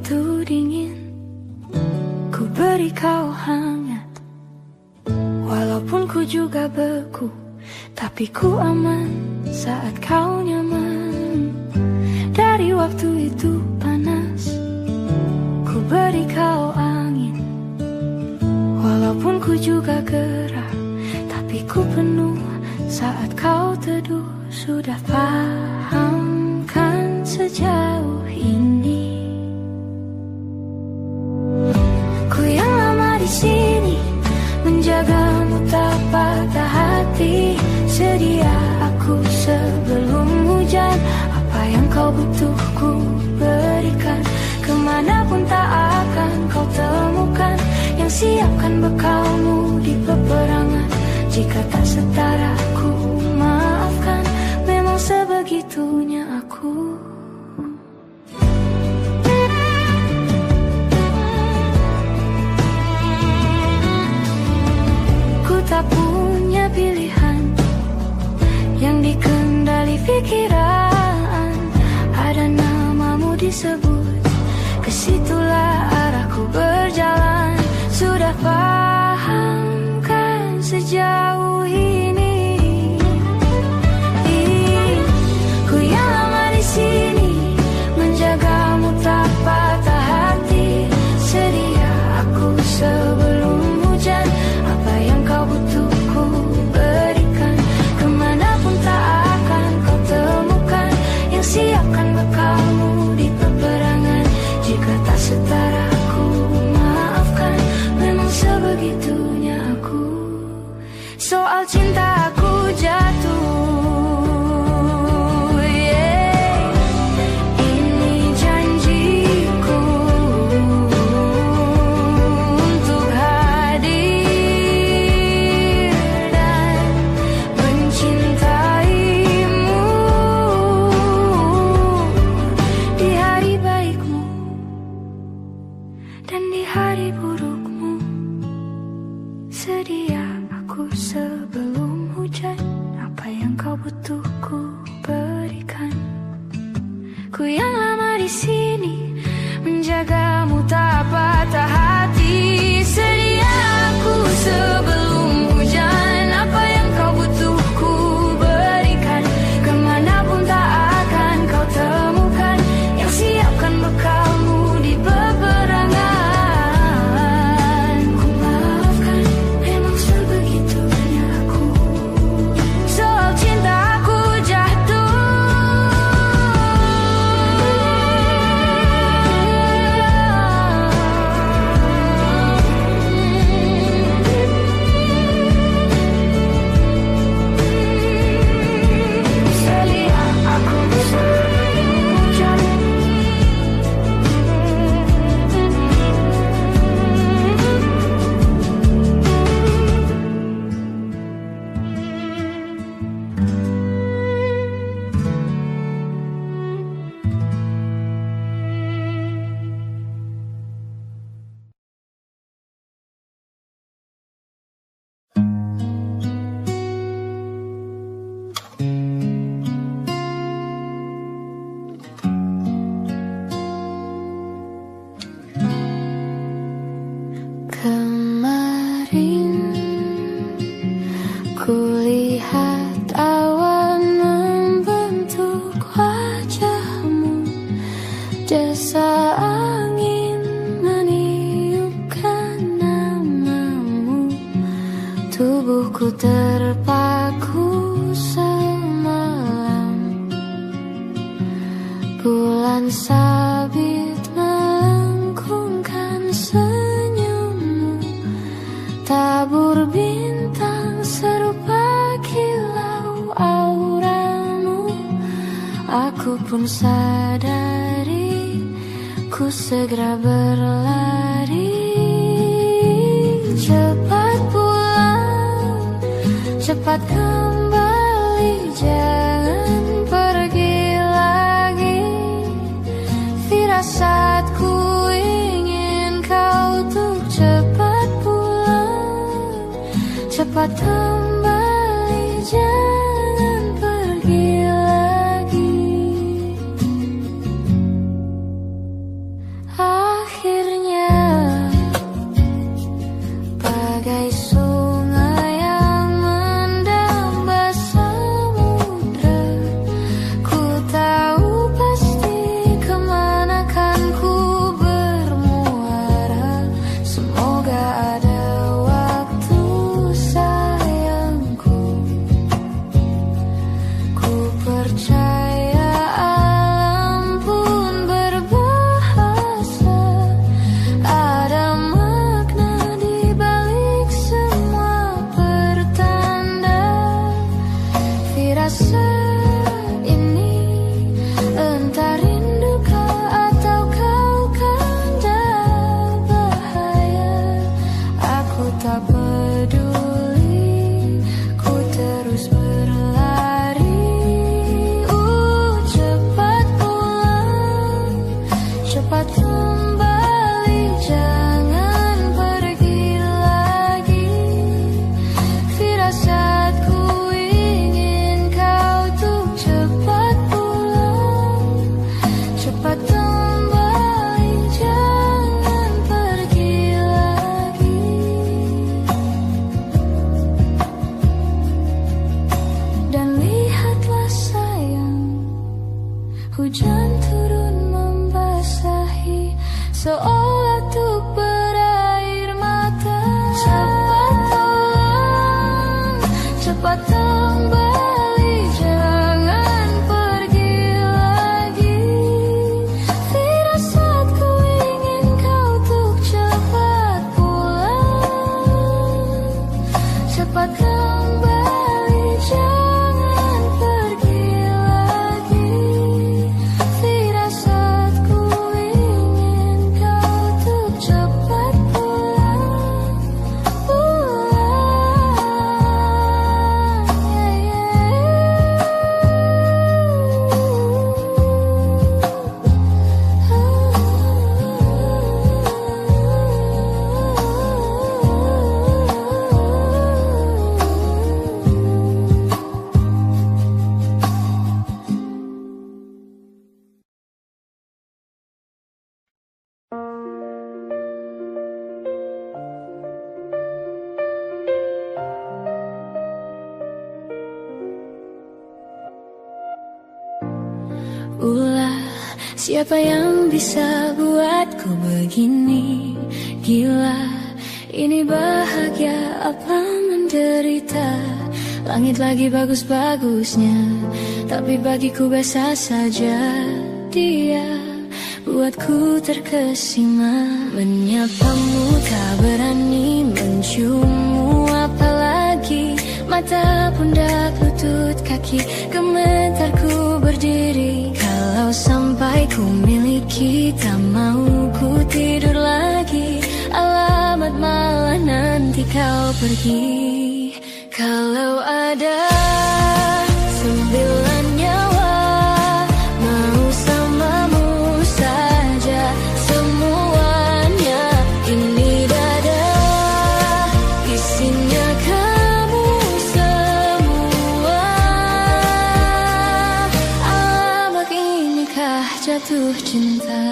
itu dingin, ku beri kau hangat. Walaupun ku juga beku, tapi ku aman saat kau nyaman. Dari waktu itu panas, ku beri kau angin. Walaupun ku juga gerah, tapi ku penuh saat kau teduh. Sudah paham kan sejauh ini? Ku yang lama di sini, menjagamu tak patah hati. Sedia aku sebelum hujan, apa yang kau butuh ku berikan. Kemanapun tak akan kau temukan yang siapkan bekalmu di peperangan. Jika tak setara ku maafkan, memang sebegitunya aku. Ku tak punya pilihan yang dikendali pikiran. Ada namamu disebut, kesitulah arahku berjalan. Sudah paham kan sejauh ini? Ku yang lama di sini, menjagamu tak patah hati. Sedia aku sebelum hujan, apa yang kau butuh ku berikan. Kemanapun tak akan kau temukan yang siapkan bekalmu di peperangan. Jika tak setara ku maafkan, memang sebegitunya aku. Soal cinta aku jatuh. Sebelum hujan, apa yang kau butuh ku berikan. Ku yang lama di sini, menjagamu tak patah hati. Sedia aku sebelum hujan, apa yang kau butuh ku berikan. Kemanapun tak akan kau temukan yang siapkan bekalmu di peperangan. Kulihat awan membentuk wajahmu, desa angin meniupkan namamu. Tubuhku terpaku semalam, bulan sabit melengkungkan senyummu. Tabur bintang serupa kilau auramu. Aku pun sadari, ku segera berlari. Cepat pulang, cepat kembali, jangan pergi lagi. Firasatku ingin kau tuh cepat pulang, cepat kembali, jangan pergi lagi. seolah tuh berair mata. Cepat pulang, cepat kembali, jangan pergi lagi. Firasatku ingin kau tuh cepat pulang, cepat kembali, jangan pergi lagi. Firasatku ingin kau tuh cepat pulang, Ulah, siapa yang bisa buatku begini? Gila, ini bahagia apa menderita? Langit lagi bagus-bagusnya, tapi bagiku biasa saja. Dia buatku terkesima. Menyapamu tak berani, menciummu apalagi. Mata, pundak, lutut, kaki, gemetarku berdiri. Kalau sampai ku miliki, tak mau ku tidur lagi. Alamat malah nanti kau pergi. Kalau ada 9 nyawa, mau samamu saja semuanya. Ini dada, isinya kamu semua. Alamak, inikah jatuh cinta?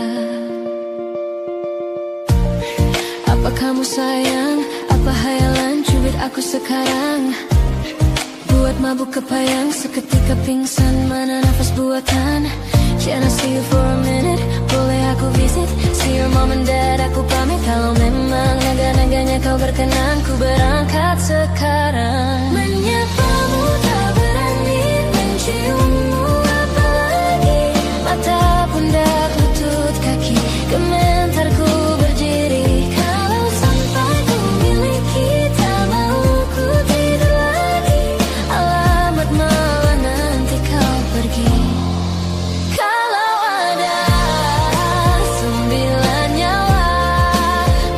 Apa kamu sayang? Apa hayalan cubit aku sekarang? Buat mabuk kepayang, seketika pingsan, mana nafas buatan. Can I see you for a minute? Boleh aku visit? See your mom and dad, aku pamit. Kalau memang naga-naganya kau berkenan, ku berangkat sekarang. Menyapamu tak berani, menciummu apalagi. Mata, pundak, lutut, kaki, gemetarku berdiri. Kalau sampai ku miliki, tak mau ku tidur lagi. Alamat malah nanti kau pergi. Kalau ada 9 nyawa,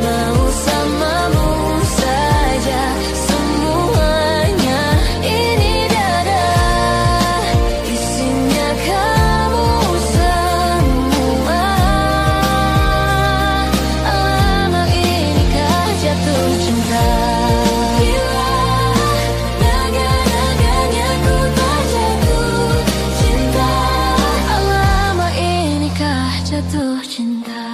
mau samamu saja semuanya. Ini dada, isinya kamu semua. Alamak, inikah jatuh cinta? Bila naga-naganya ku tak jatuh cinta. Alamak, inikah jatuh cinta?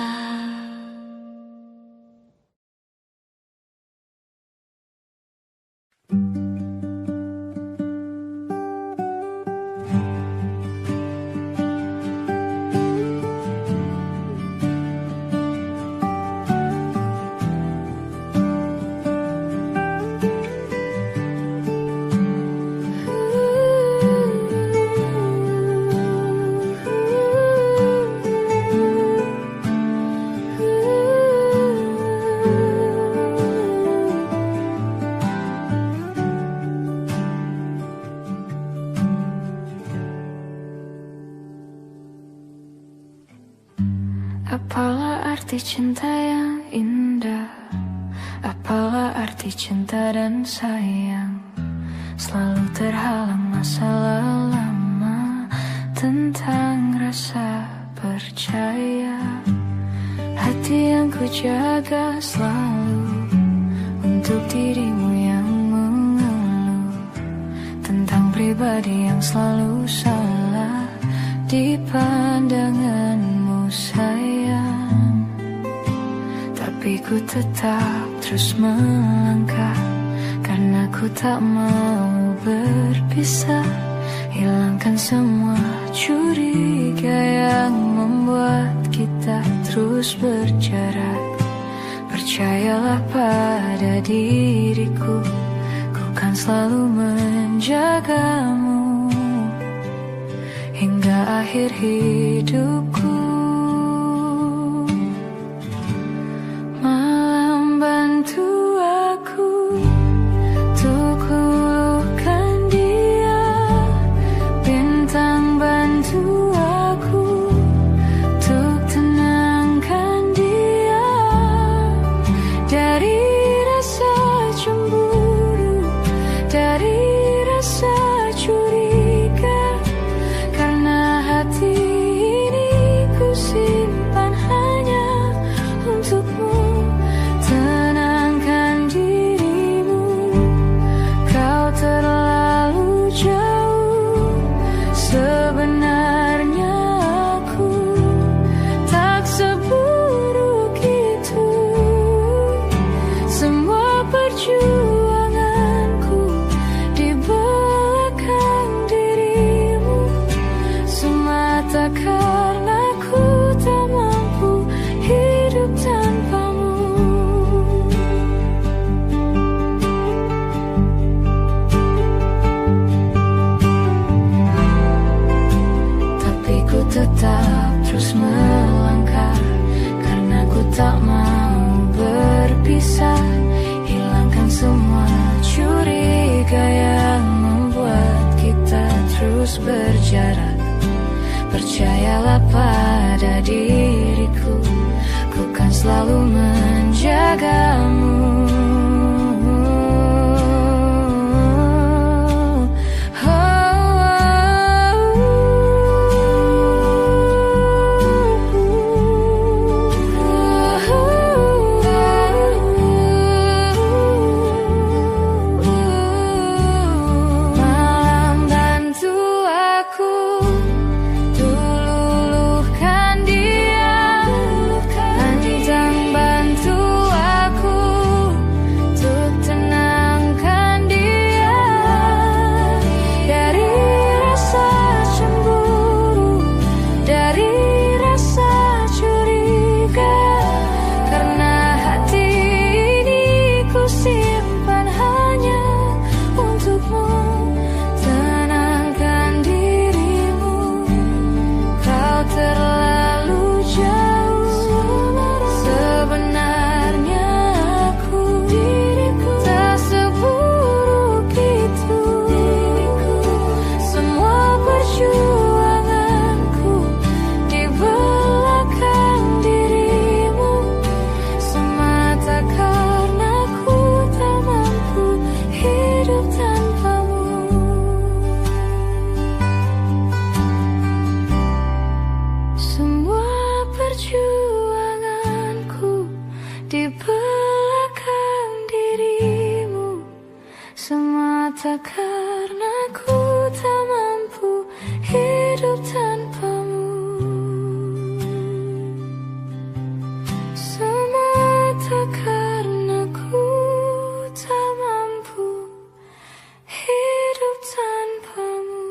Apalah arti cinta yang indah? Apalah arti cinta dan sayang? Selalu terhalang masalah lama. Tentang rasa percaya, hati yang ku jaga selalu untuk dirimu yang mengeluh. Tentang pribadi yang selalu salah di pandanganmu sayang. Tapi ku tetap terus melangkah, karena ku tak mau berpisah. Hilangkan semua curiga yang membuat kita terus berjarak. Percayalah pada diriku, ku kan selalu menjagamu hingga akhir hidupku. Malam bantu aku untuk luluhkan dia, bintang bantu aku untuk tenangkan dia dari rasa cemburu, dari rasa curiga, karena hati ini ku simpan hanya untukmu. Tenangkan dirimu, kau terlalu jauh. Sebenarnya aku tak seburuk itu. Semua perjuanganku di belakang dirimu, semata karena ku tak mampu hidup tanpamu. Tapi ku tetap terus melangkah, karena ku tak mau berpisah. Hilangkan semua curiga yang membuat kita terus berjarak. Percayalah pada diriku, ku kan selalu menjagamu. Malam bantu aku luluhkan dia, bintang bantu aku untuk tenangkan dia dari rasa cemburu, dari rasa curiga, karena hati ini ku simpan hanya untukmu. Tenangkan dirimu, kau terlalu jauh. Sebenarnya aku tak seburuk itu. Semua perjuanganku di belakang dirimu, semata karena ku tak mampu hidup tanpamu. Semua perjuanganku di belakang dirimu, semata karena ku tak mampu hidup tanpamu. Semata karena ku tak mampu hidup tanpamu.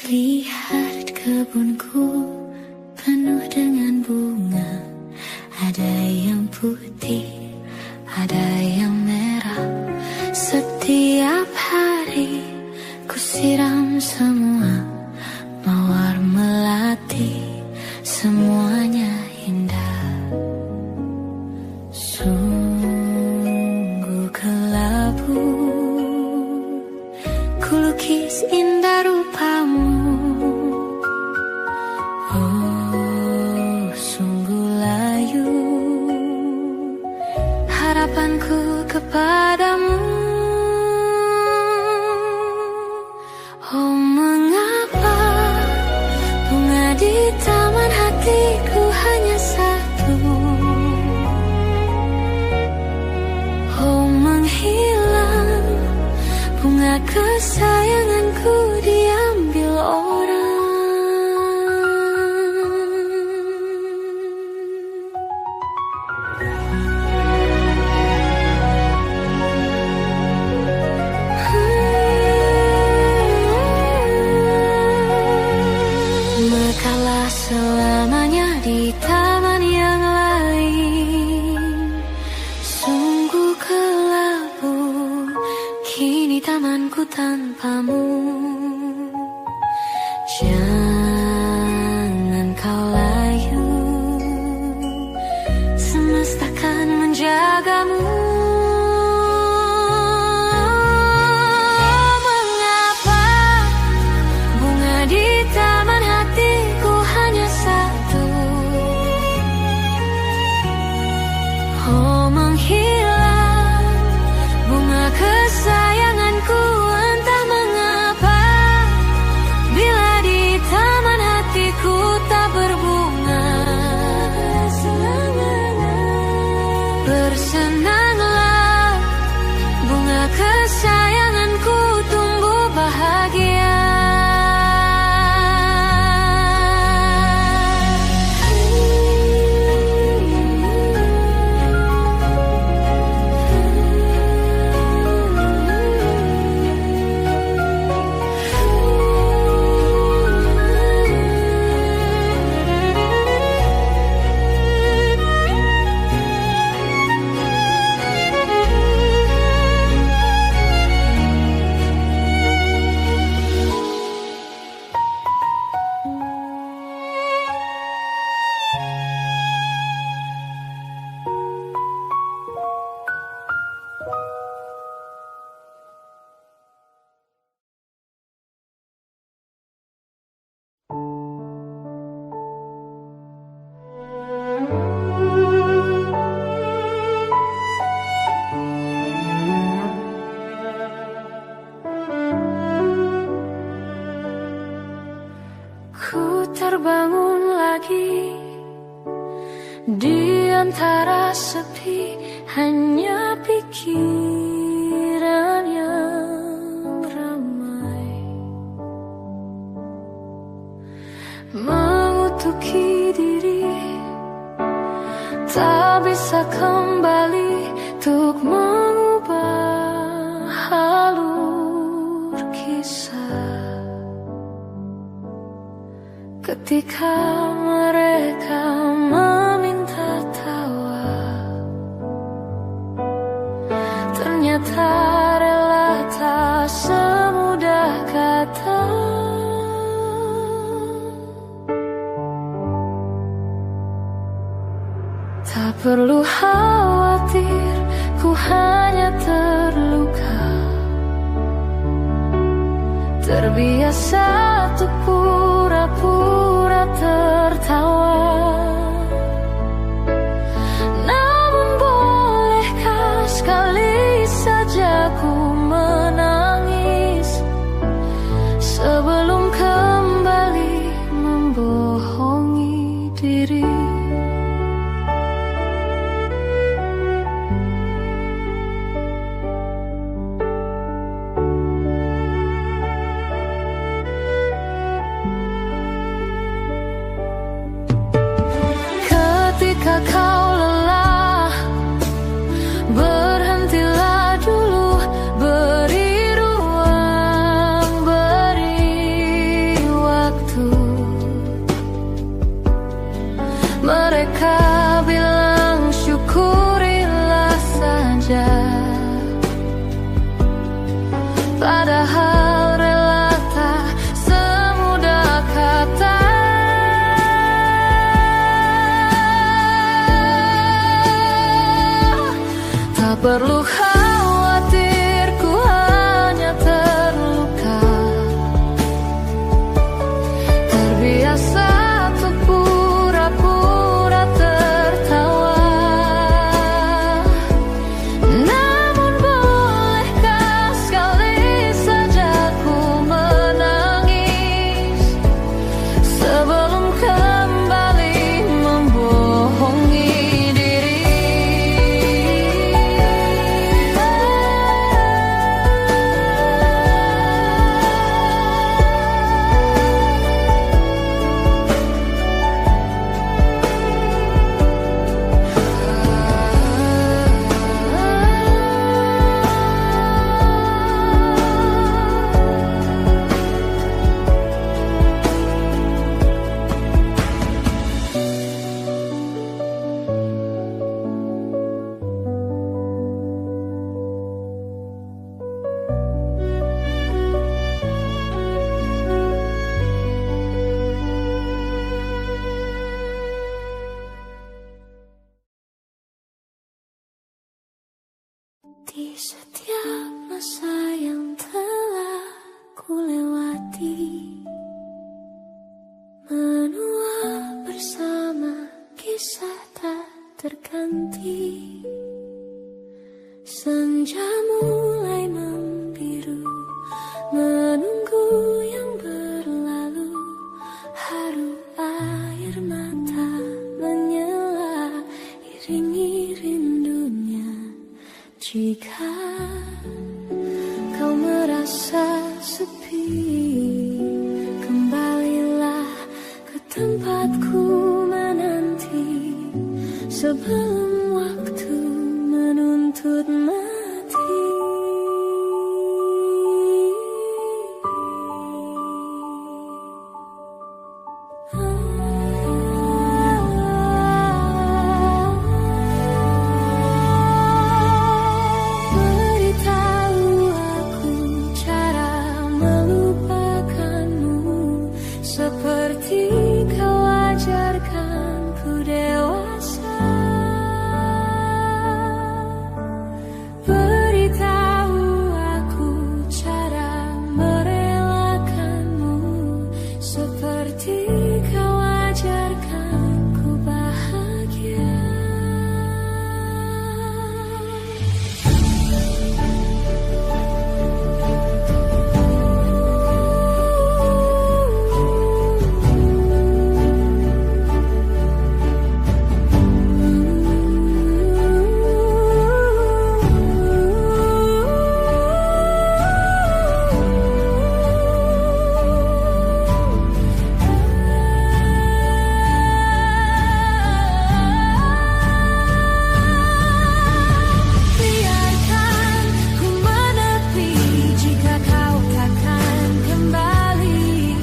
Lihat kebunku penuh dengan bunga, ada yang putih, ada yang merah. Setiap hari ku siram semua, mawar melati, semuanya indah. Sungguh kelabu ku lukis indah rupamu. Oh, sungguh layu harapanku kepadamu. Oh, mengapa bunga di taman hatiku hanya satu? kesayanganku diambil orang. Mekalah selamanya di taman yang lain. Sungguh kelabu kini tamanku tanpamu. Jangan kau layu, semesta kan menjagamu. Mengapa bunga di taman hatiku hanya satu? Oh, menghilang bunga kesayanganku, entah mengapa bila di taman hatiku tak berbunga. Bersenanglah bunga kesayanganku tumbuh bahagia. Ku terbangun lagi di antara sepi, hanya pikiran yang ramai mengutuki diri, tak bisa kembali untuk mengubah alur kisah. Ketika mereka meminta tawa, ternyata rela tak semudah kata. Tak perlu khawatir, ku hanya terluka. Terbiasa untuk pura-pura tertawa. Namun bolehkah sekali saja ku menangis sebelum kembali membohongi diri. Kau lelah, berhentilah dulu, beri ruang, beri waktu. Mereka bilang syukurilah saja, padahal rela tak semudah kata. Tak perlu khawatir, ku hanya terluka. Terbiasa untuk pura-pura tertawa. Namun bolehkah sekali saja ku menangis sebelum kembali membohongi diri. Di setiap masa yang telah ku lewati, menua bersama kisah tak terganti. Senja mulai membiru, menunggu yang berlalu. Haru air mata menyela, iringi rindunya. Jika kau merasa sepi, kembalilah ke tempatku menanti. Sebelum waktu menuntut mati. Beritahu aku cara melupakanmu, seperti kau ajarkanku dewasa. Beritahu aku cara merelakanmu, seperti kau ajarkanku bahagia. Biarkan ku menepi jika kau takkan kembali,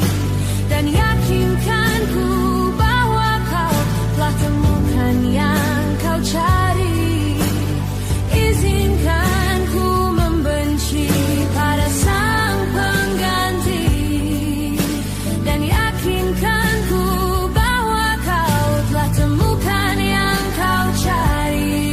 dan yakinkanku bahwa kau telah temukan yang kau cari. Izinkan ku membenci pada sang pengganti, dan yakinkanku bahwa kau telah temukan yang kau cari.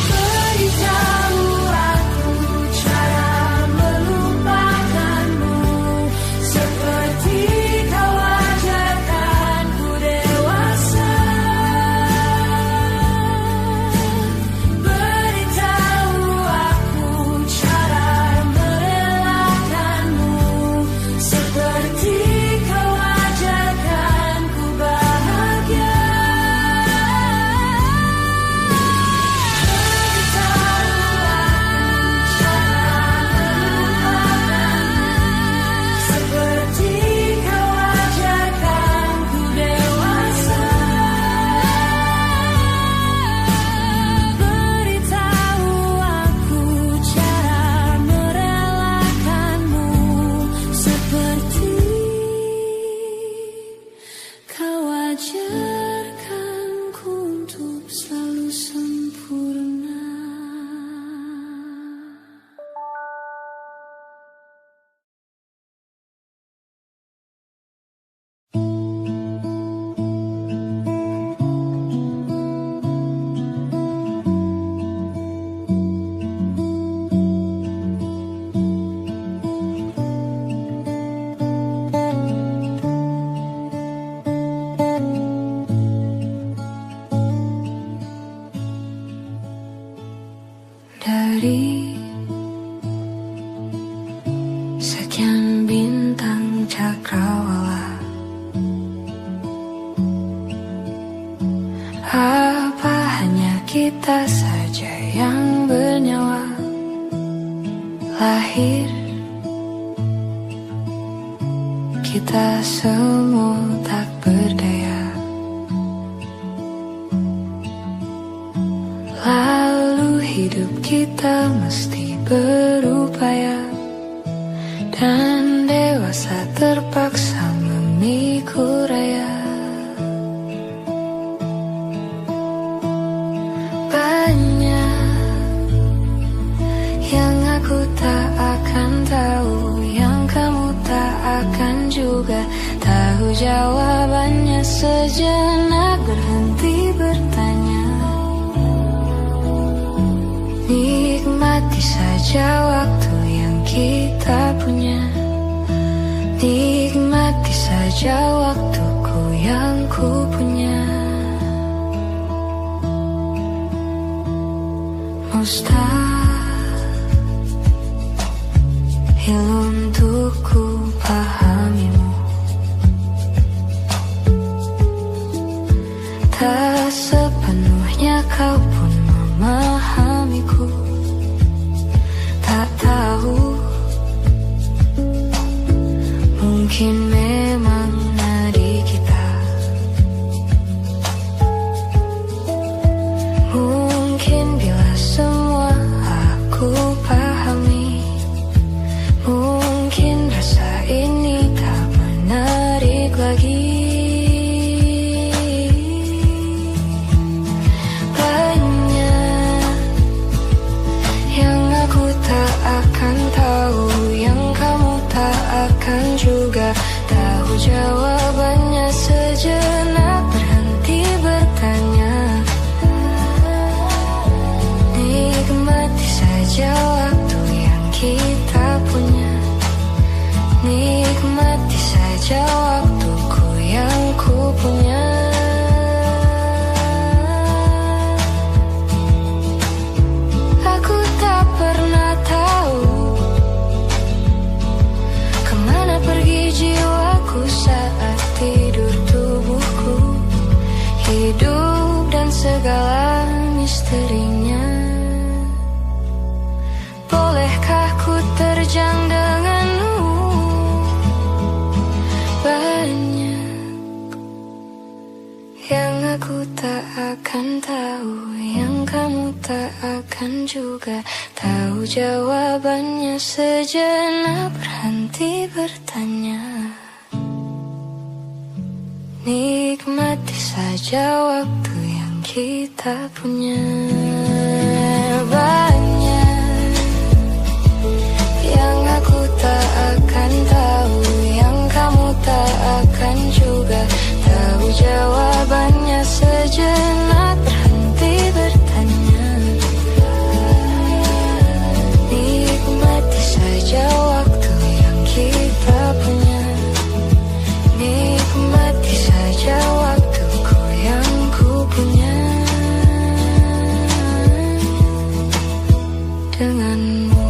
Beritahu aku cara melupakanmu, seperti kau ajarkanku dewasa. Beritahu aku cara merelakanmu, seperti kau ajarkanku bahagia. Seperti kau ajarkanku dewasa. Beritahu aku cara merelakanmu, seperti kau ajarkanku untuk selalu sempurna. Dari sekian bintang cakrawala, apa hanya kita saja yang bernyawa? Lahir kita semua tak berdaya, lalu hidup kita mesti berupaya, dan dewasa terpaksa memikul raya. Banyak yang aku tak akan tahu, yang kamu tak akan juga. Tahu jawabannya, sejenak berhenti bertanya. Nikmati saja waktu yang kita punya. Nikmati saja waktuku yang ku punya. Mustahil untuk ku pahamimu. Tak sepenuhnya kau pun memahamiku. Tak tahu, mungkin memang nadi kita. Mungkin bila semua aku pahami, mungkin rasa ini tak menarik lagi. Banyak yang aku tak akan tahu, yang kamu tak akan juga. Tahu jawabannya, sejenak berhenti bertanya. Nikmati saja waktu yang kita punya. Nikmati saja waktuku yang ku punya. Aku tak pernah tahu kemana pergi jiwaku saat tidur tubuhku. Hidup dan segala misterinya. Bolehkah ku terjang denganmu? Banyak yang aku tak akan tahu, yang kamu tak akan juga. Tahu jawabannya, sejenak berhenti bertanya. Nikmati saja waktu yang kita punya. Banyak yang aku tak akan tahu, yang kamu tak akan juga. Tahu jawabannya, sejenak berhenti bertanya. Nikmati saja waktu yang kita punya. Nikmati saja waktuku yang ku punya. Denganmu.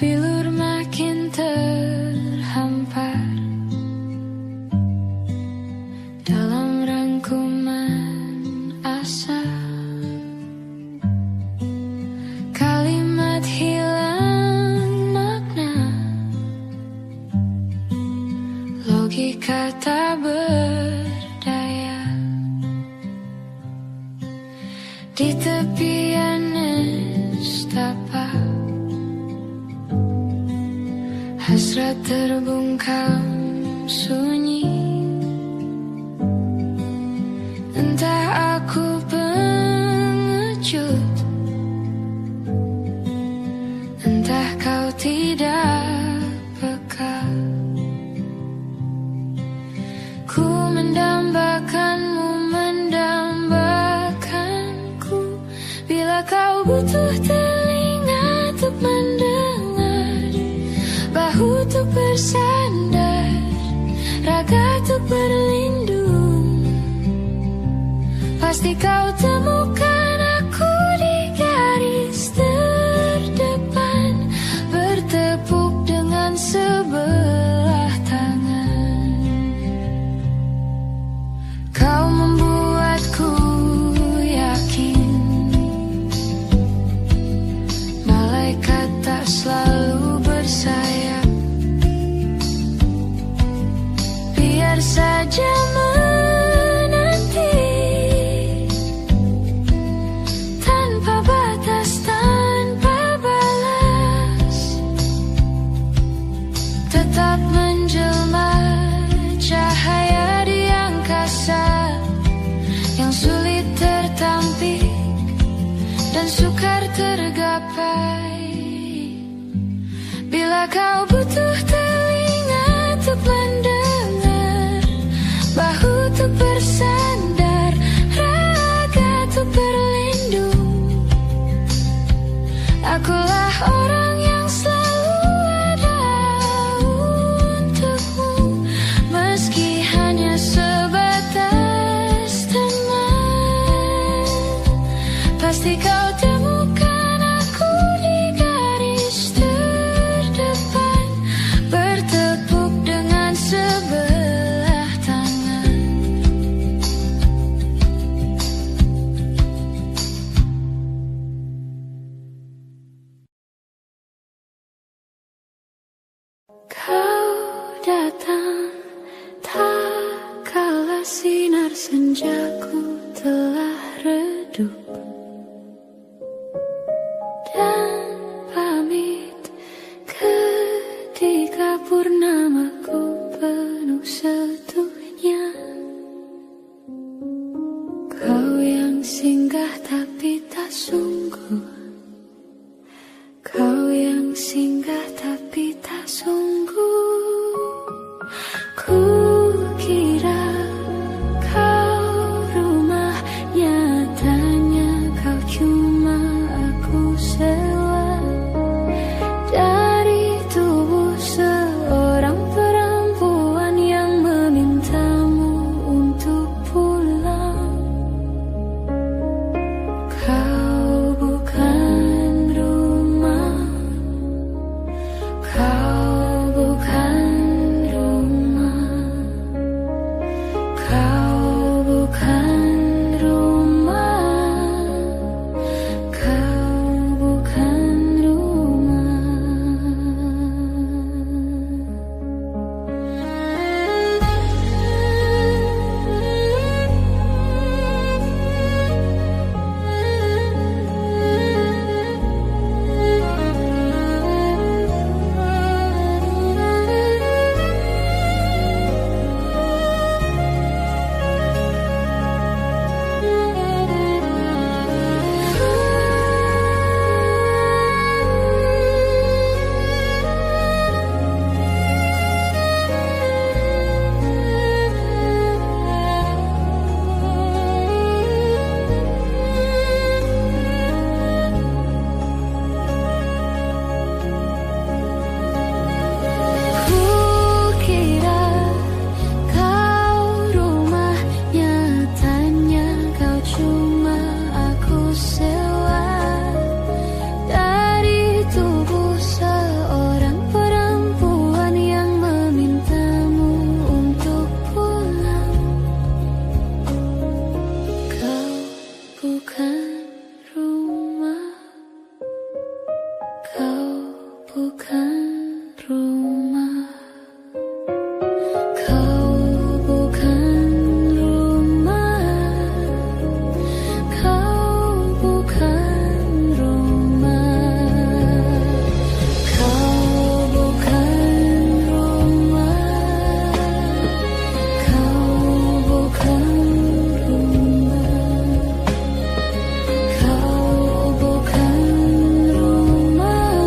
Bilur makin terhampar dalam rangkuman asa. Kalimat hilang makna, logika tak berdaya. Di tepian nestapa, hasrat terbungkam sunyi. Entah aku pengecut, entah kau tidak peka. Ku mendambakanmu, mendambakanku. Bila kau butuh telinga untuk mendengar, bahu untuk bersandar, raga untuk berlindung, pasti kau temukan aku di garis terdepan, bertepuk dengan sebelah tangan. Kau membuatku yakin malaikat gapai. Bila kau butuh telinga untuk mendengar, bahu untuk bersandar, raga untuk berlindung, akulah orang yang selalu ada untukmu, meski hanya sebatas teman. Pasti kau temukan aku di garis terdepan, bertepuk dengan sebelah tangan. Kau datang tak kala sinar senjaku telah redup, dan pamit ketika purnamaku penuh setuhnya. Kau yang singgah tapi tak sungguh, kau yang singgah tapi tak sungguh. Ku kira kau rumah, nyatanya kau cuma aku sewa dari tubuh seorang perempuan yang memintamu untuk pulang. Kau bukan rumah, kau bukan rumah, kau bukan rumah, kau bukan rumah. Kukira kau rumah, nyatanya kau cuma aku sewa dari tubuh seorang perempuan yang memintamu untuk pulang. Kau bukan rumah, kau bukan rumah, kau bukan rumah, kau bukan rumah, kau bukan rumah, kau bukan rumah, kau bukan rumah.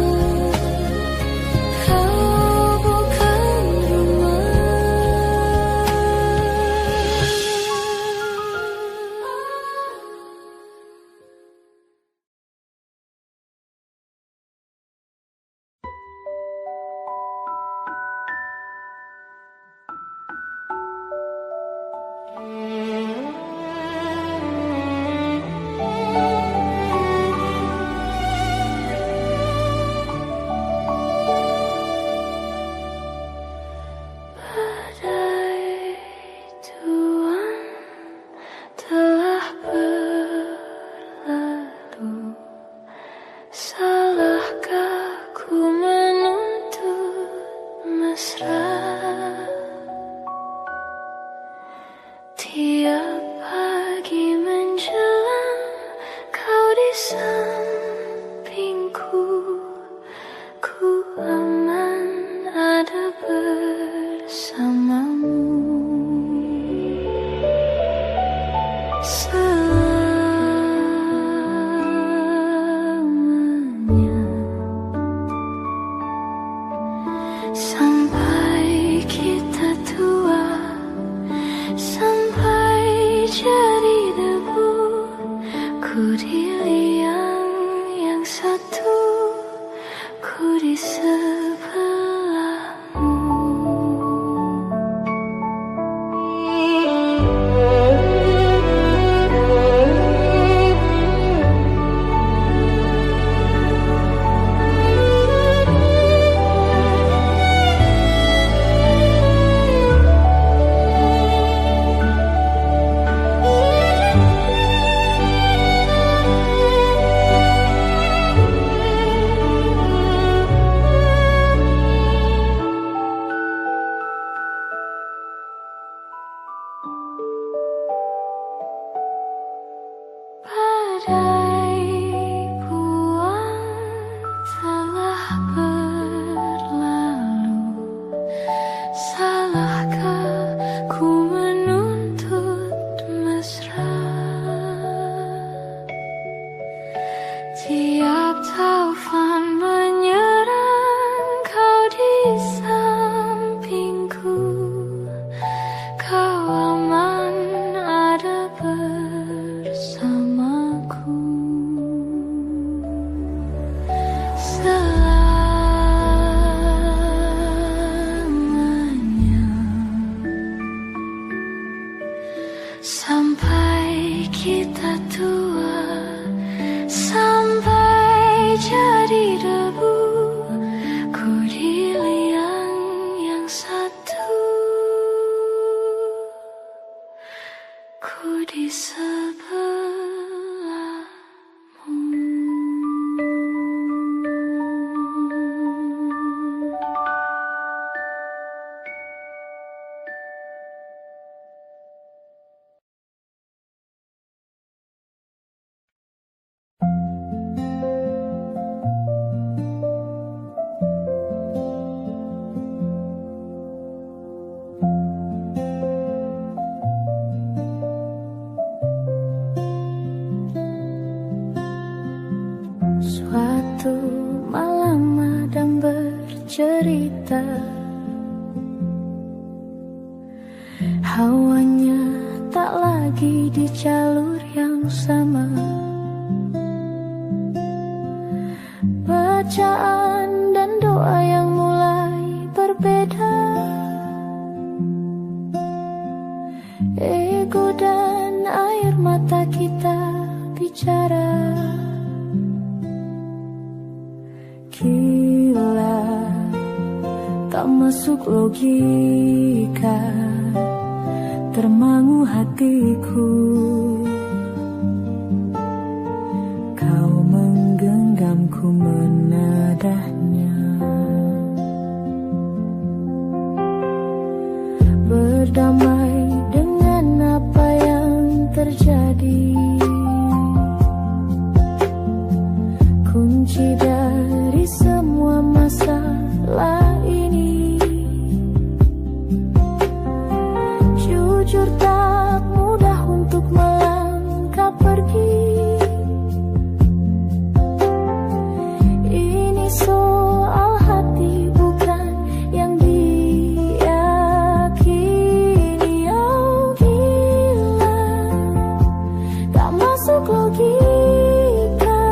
di sebelahmu. Badai bulan telah berlalu, salahkah ku menuntut mesra? Tiap taufan menyerang, kau di sampingku, kau aman ada bersamaku. Selamanya, sampai kita tua, sampai jadi debu, ku di liang yang satu, ku di sebelahmu. Suatu malam Adam bercerita, hawanya tak lagi di jalur yang sama. Bacaan dan doa yang mulai berbeda, ego dan air mata kita bicara. Gila, tak masuk logika, termangu hatiku. Kau menggenggamku menadahnya, berdamai dengan apa yang terjadi. Kunci dari semua masalah ini, jujur tak mudah untuk melangkah pergi. Ini soal hati bukan yang diyakini. Oh gila, tak masuk logika,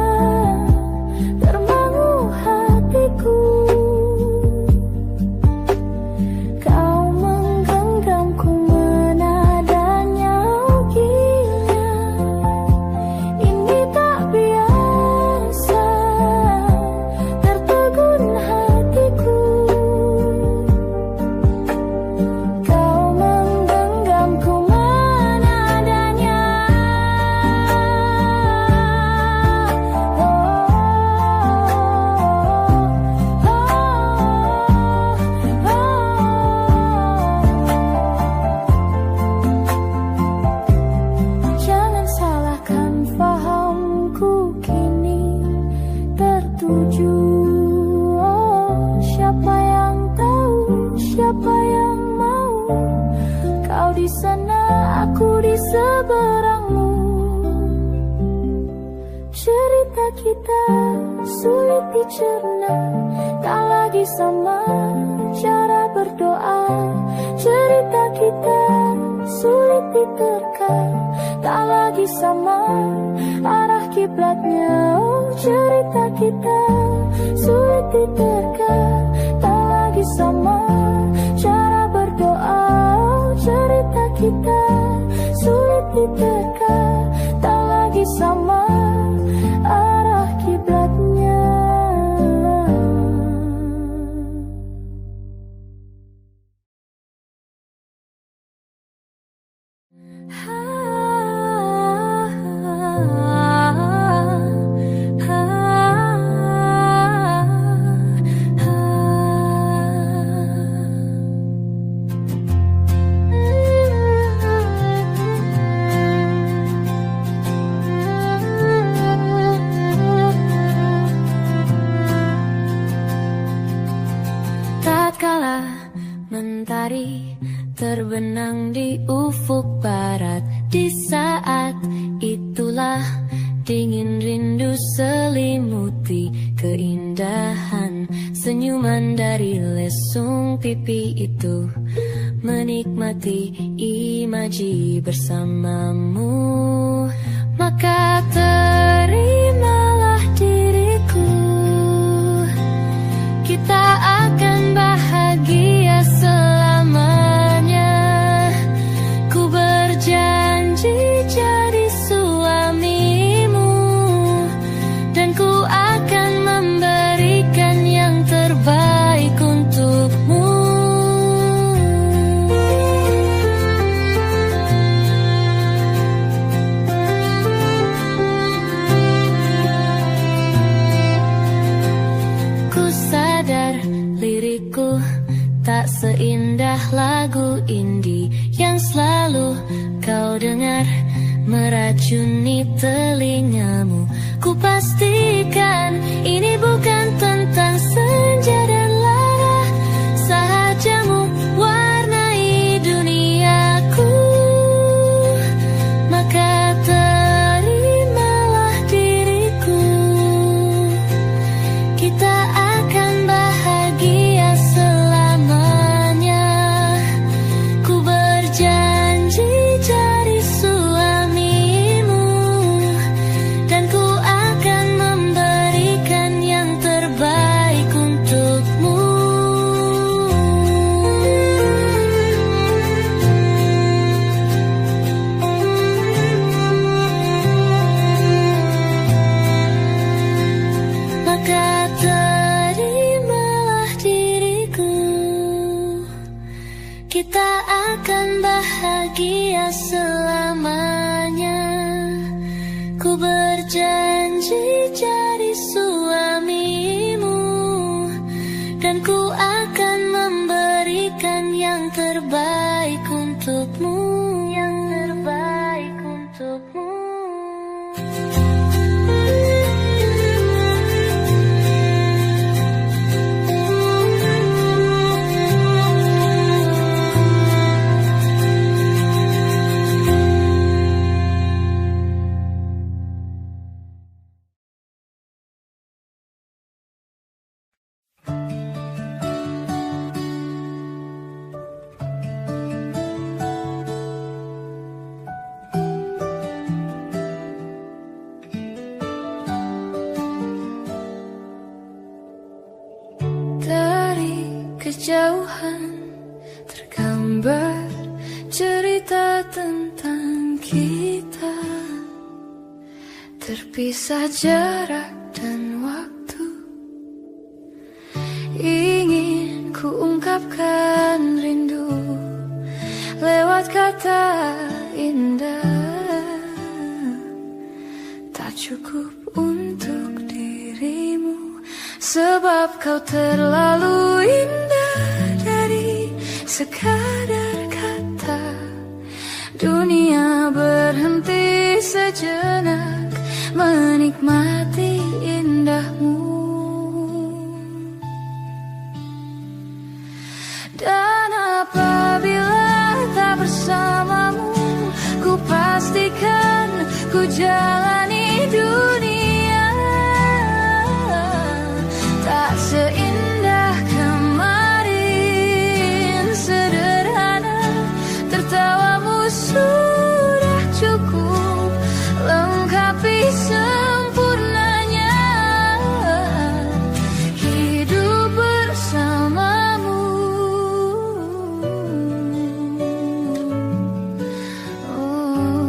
termangu hatiku. Kau menggenggamku menadanya. Oh gila, ini tak biasa, tertegun hatiku. Kau menggenggamku menadanya. Jangan salahkan fahamku kini tertuju. Oh, siapa yang tahu, siapa yang mau? Kau di sana, aku di seberangmu. Cerita kita sulit dicerna, tak lagi sama cara berdoa. Cerita kita sulit diterka, tak lagi sama arah kiblatnya. Oh, cerita kita sulit diterka. Mentari terbenang di ufuk barat. Di saat itulah dingin rindu selimuti keindahan senyuman dari lesung pipi itu. Menikmati imaji bersamamu, maka terimalah diriku. Kita akan bahagia selamanya. Ku berjanji jadi suamimu, dan ku akan memberikan yang terbaik untukmu. Ku sadar lirikku tak seindah lagu indie yang selalu kau dengar meracuni telingamu. Ku pastikan ini bukan tentang senja dan lara, sahajamu warnai duniaku. Maka terimalah diriku. Kita akan bahagia selamanya. Ku berjanji jadi suamimu, dan ku akan memberikan yang terbaik untukmu. Maka terimalah diriku. Kita akan bahagia selamanya. Ku berjanji jadi suamimu, dan ku akan memberikan yang terbaik untukmu. Yang terbaik untukmu. Dari kejauhan tergambar cerita tentang kita, terpisah jarak dan waktu. Ingin ku ungkapkan rindu lewat kata indah, tak cukup untuk dirimu, sebab kau terlalu indah dari sekadar kata. Dunia berhenti sejenak menikmati indahmu. Dan apabila tak bersamamu, ku pastikan ku jalani dunia tak seindah kemarin. Sederhana, tertawamu sudah cukup lengkapi sempurnanya hidup bersamamu. Oh.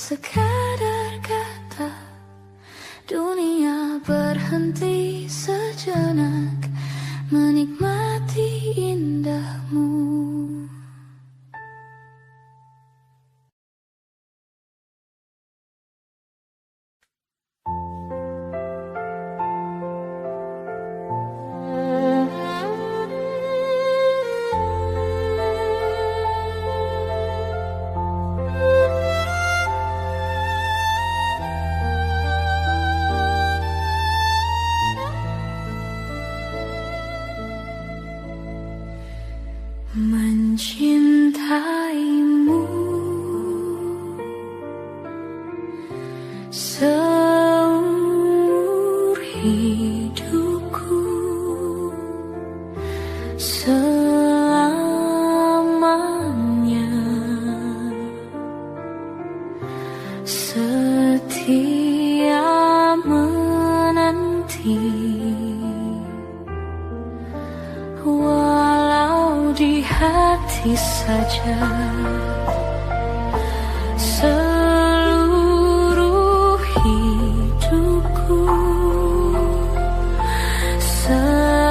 sekadar kata. Dunia berhenti sejenak menikmati indahmu. Mencintaimu seumur hidupku, selamanya setia menanti. Walau di hati saja, seluruh hidupku selamanya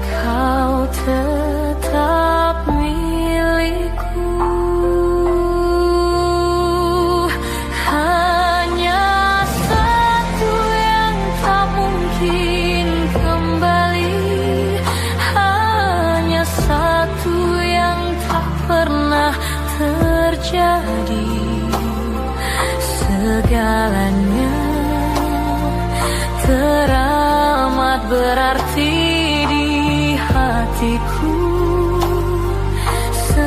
kau tetap milikku. Terjadi segalanya teramat berarti di hatiku selamanya.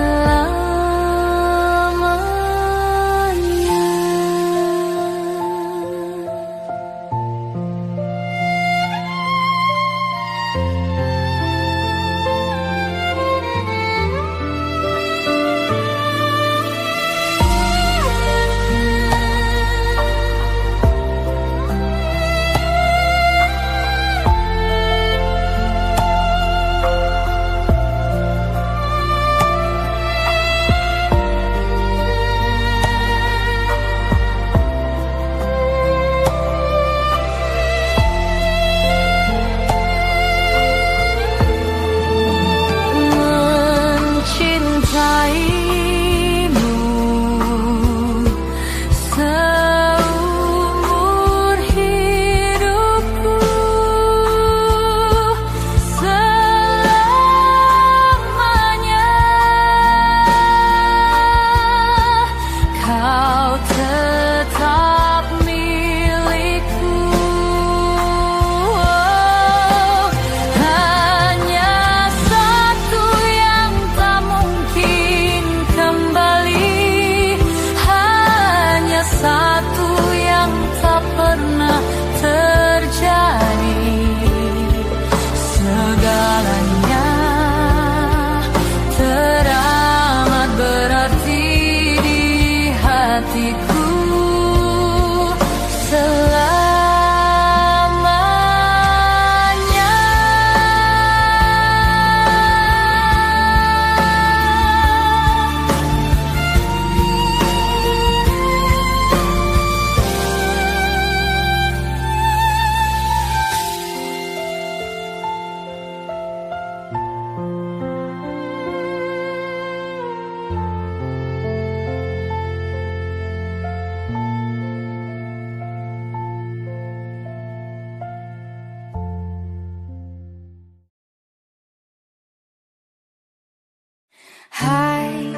Hai,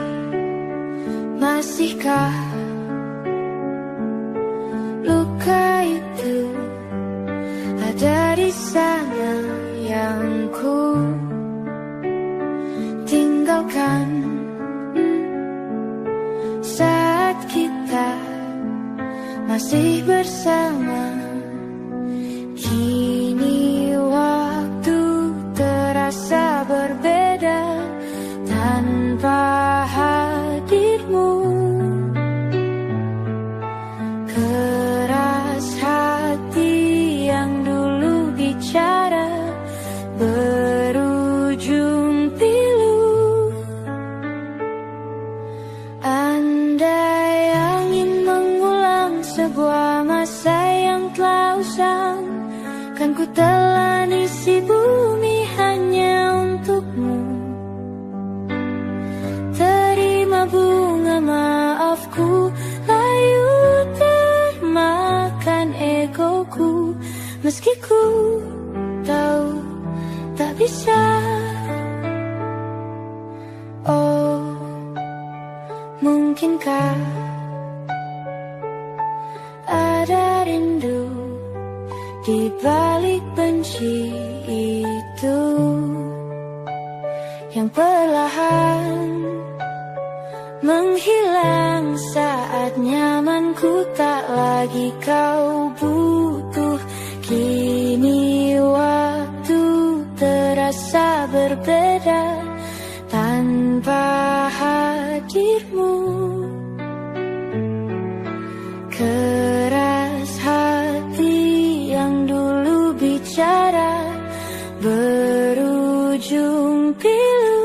masihkah luka itu ada di sana yang ku tinggalkan saat kita masih bersama? Kini waktu terasa berbeda tanpa hadirmu. Keras hati yang dulu bicara bisa. Oh, mungkinkah ada rindu di balik benci itu yang perlahan menghilang saat nyamanku tak lagi kau butuh. Kini waktu terasa berbeda tanpa hadirmu. Keras hati yang dulu bicara berujung pilu.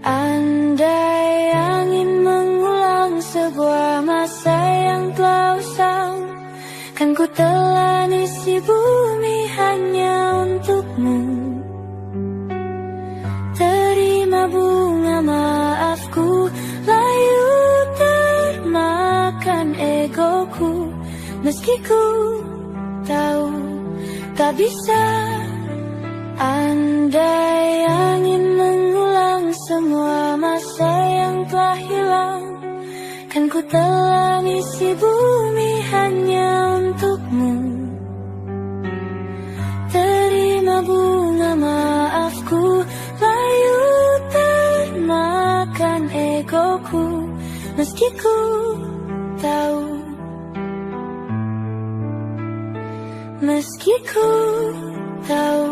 Andai angin mengulang sebuah masa yang telah usang, kan ku telan isi bumi hanya untukmu. Terima bunga maafku, layu termakan egoku, meski ku tahu tak bisa. Andai angin mengulang semua masa yang telah hilang, kan ku telan isi bumi hanya untukmu. Terima bunga maafku, layu termakan egoku, meski ku tahu, meski ku tahu,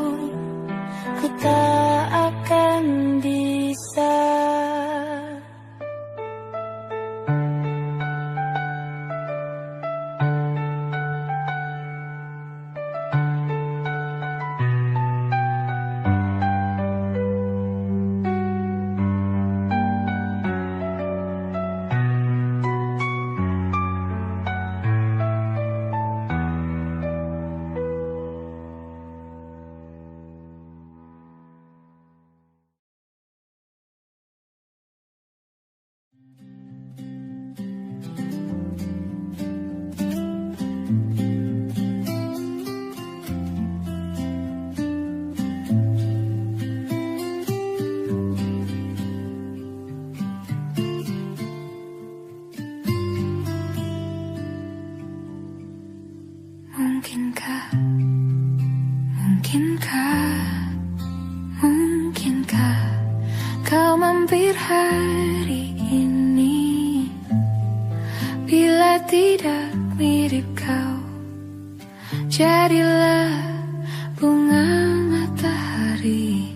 ku tak akan bisa. Mungkinkah kau mampir hari ini? Bila tidak mirip kau, jadilah bunga matahari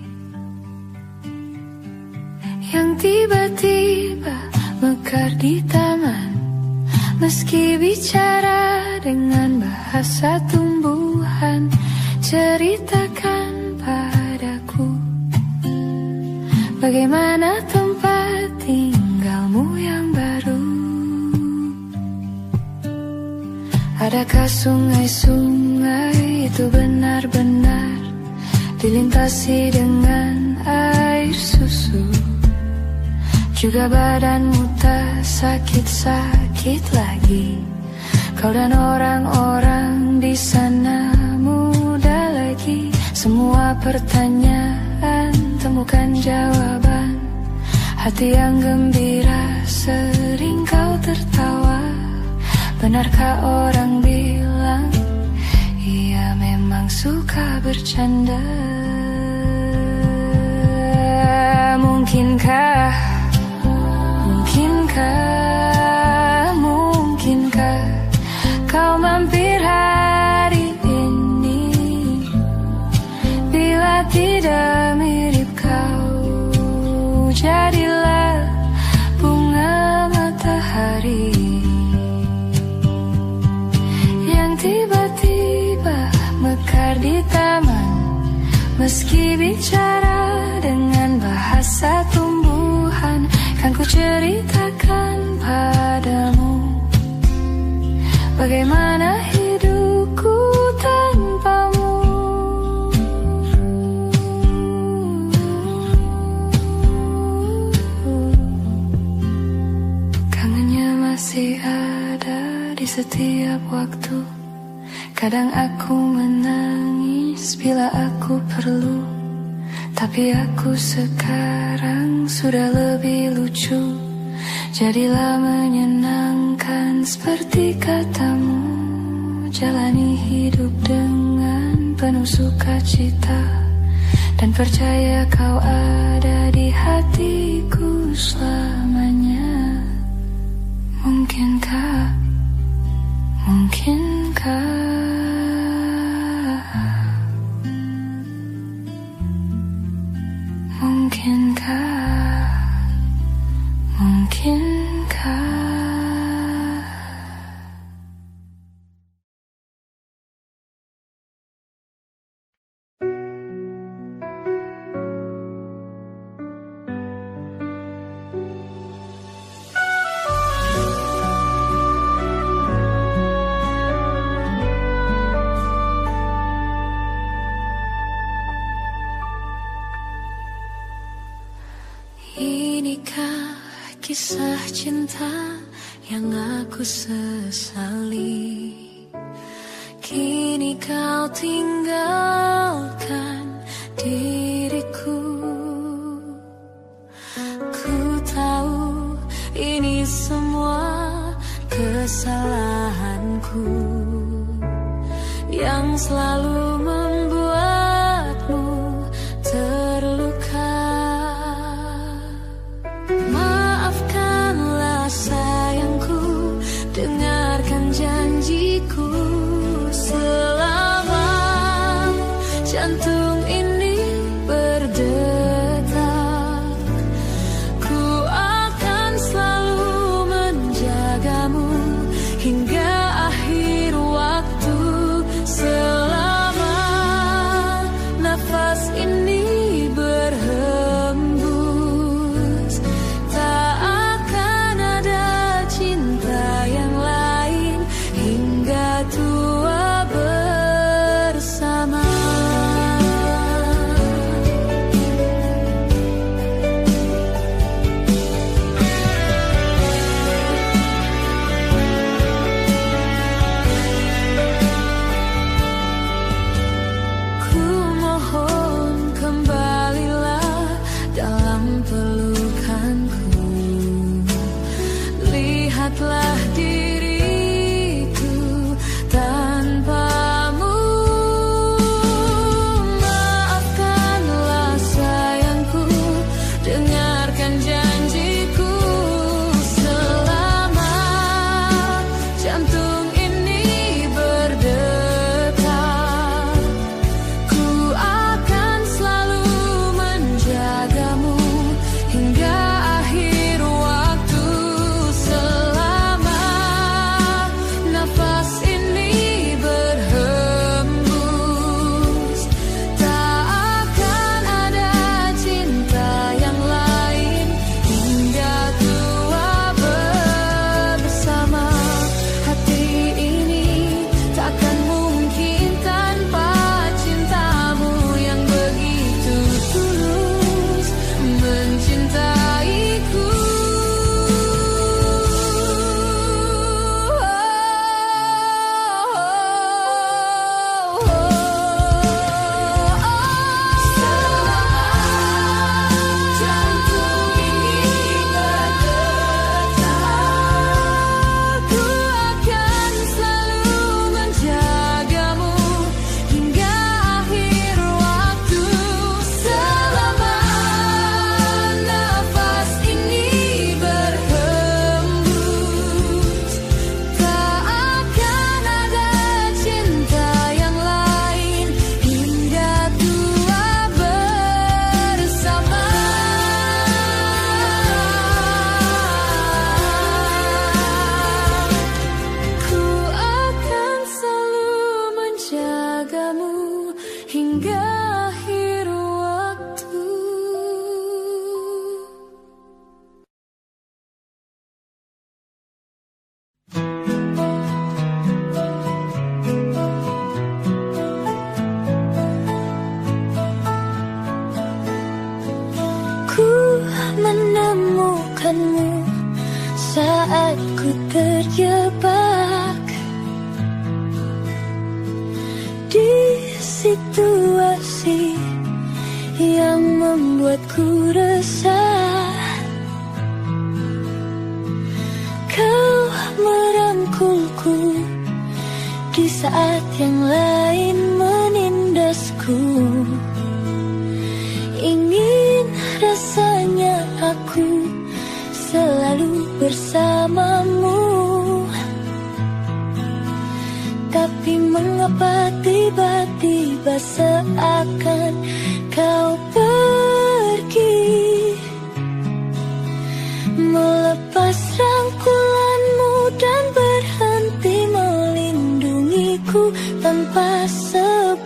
yang tiba-tiba mekar di taman. Meski bicara dengan bahasa tumbuhan, ceritakan padaku bagaimana tempat tinggalmu yang baru. Adakah sungai-sungai itu benar-benar dilintasi dengan air susu? Juga badanmu tak sakit-sakit lagi. Kau dan orang-orang di sana muda lagi. Semua pertanyaan temukan jawaban. Hati yang gembira sering kau tertawa. Benarkah orang bilang ia memang suka bercanda? Mungkinkah kau mampir hari ini? Bila tidak mirip kau, jadilah bunga matahari yang tiba-tiba mekar di taman. Meski bicara dengan bahasa tumbuhan, kan ku ceritakan padamu bagaimana hidupku tanpamu. Kangennya masih ada di setiap waktu. Kadang aku menangis manis bila aku perlu, tapi aku sekarang sudah lebih lucu. Jadilah menyenangkan seperti katamu, jalani hidup dengan penuh sukacita, dan percaya kau ada di hatiku selamanya. Mungkinkah, mungkinkah Mungkinkah, mungkinkah kisah cinta yang aku sesali? Kini kau tinggalkan diriku. Ku tahu ini semua kesalahanku yang selalu membuatmu terluka. Sayangku, dengarkan janjiku, selama jantung ini berdetak, ku akan selalu menjagamu hingga akhir waktu. Selama nafas ini berhembus, tak akan ada cinta yang lain hingga tua bersama. Ku mohon kembalilah dalam pelukanku, lihatlah diriku tanpamu. Maafkanlah sayangku, dengarkan janjiku, selama jantung ini berdetak, ku akan selalu menjagamu hingga akhir waktu. Selama nafas ini berhembus, tak akan ada cinta yang lain hingga tua bersama. Hati ini takkan mungkin tanpa cintamu yang begitu tulus mencintaiku. Jantung ini berdetak, ku akan selalu menjagamu hingga akhir waktu. Selama nafas ini berhembus, tak akan ada cinta yang lain hingga tua bersama. Ku akan selalu menjagamu hingga akhir waktu. Ku menemukanmu saat ku terjebak di situ kasih yang membuatku resah. Kau merangkulku di saat yang lain menindasku. Ingin rasanya aku selalu bersamamu, tapi mengapa tiba-tiba seakan kau pergi, melepas rangkulanmu dan berhenti melindungiku tanpa sebab.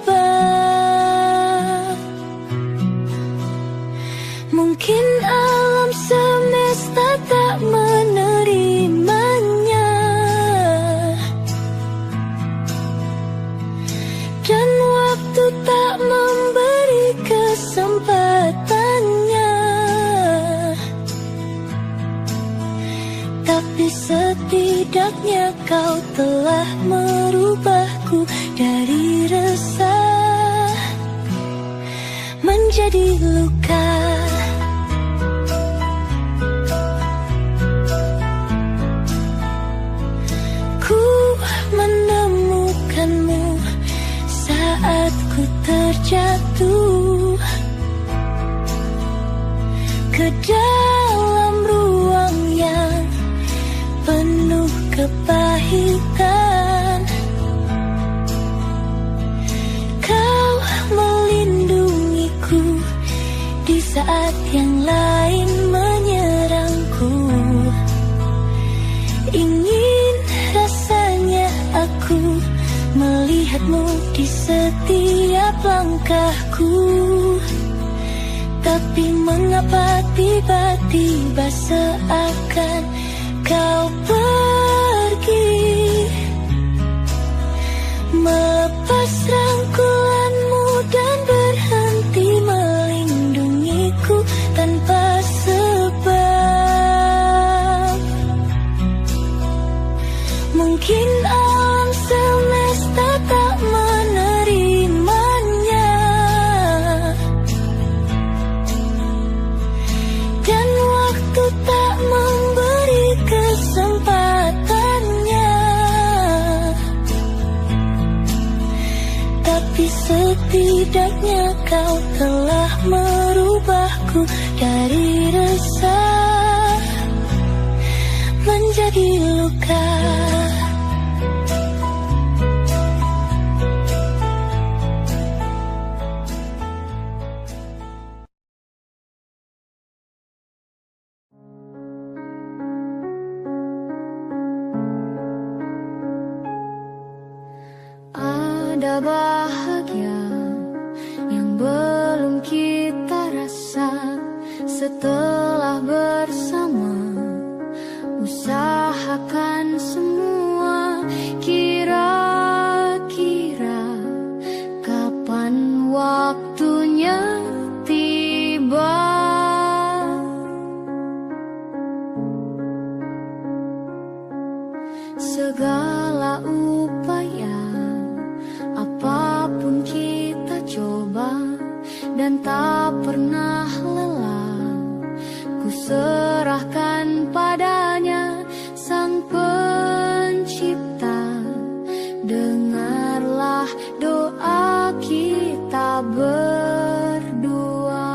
Mungkin alam semesta tak menerimanya, dan waktu tak memberi kesempatannya. Tapi setidaknya kau telah merubahku dari resah menjadi luka. Ku menemukanmu saat ku terjatuh ke dalam ruang yang penuh kepahitan. Kau melindungiku di saat yang lain menyerangku. Ingin rasanya aku melihatmu di setiap langkahku, tapi mengapa tiba-tiba seakan kau pergi, melepas rangkulanmu dan berhenti melindungiku tanpa sebab. Mungkin alam semesta tak menerimanya, dan waktu tak memberi kesempatannya. Tapi setidaknya kau telah merubahku dari resah menjadi luka. Ada bahagia yang belum kita rasa setelah bersama. Usahakan semua, kira-kira kapan waktunya tiba. Segala upaya apapun kita coba dan tak pernah lelah, ku serahkan padanya Sang Pencipta. Dengarlah doa kita berdua.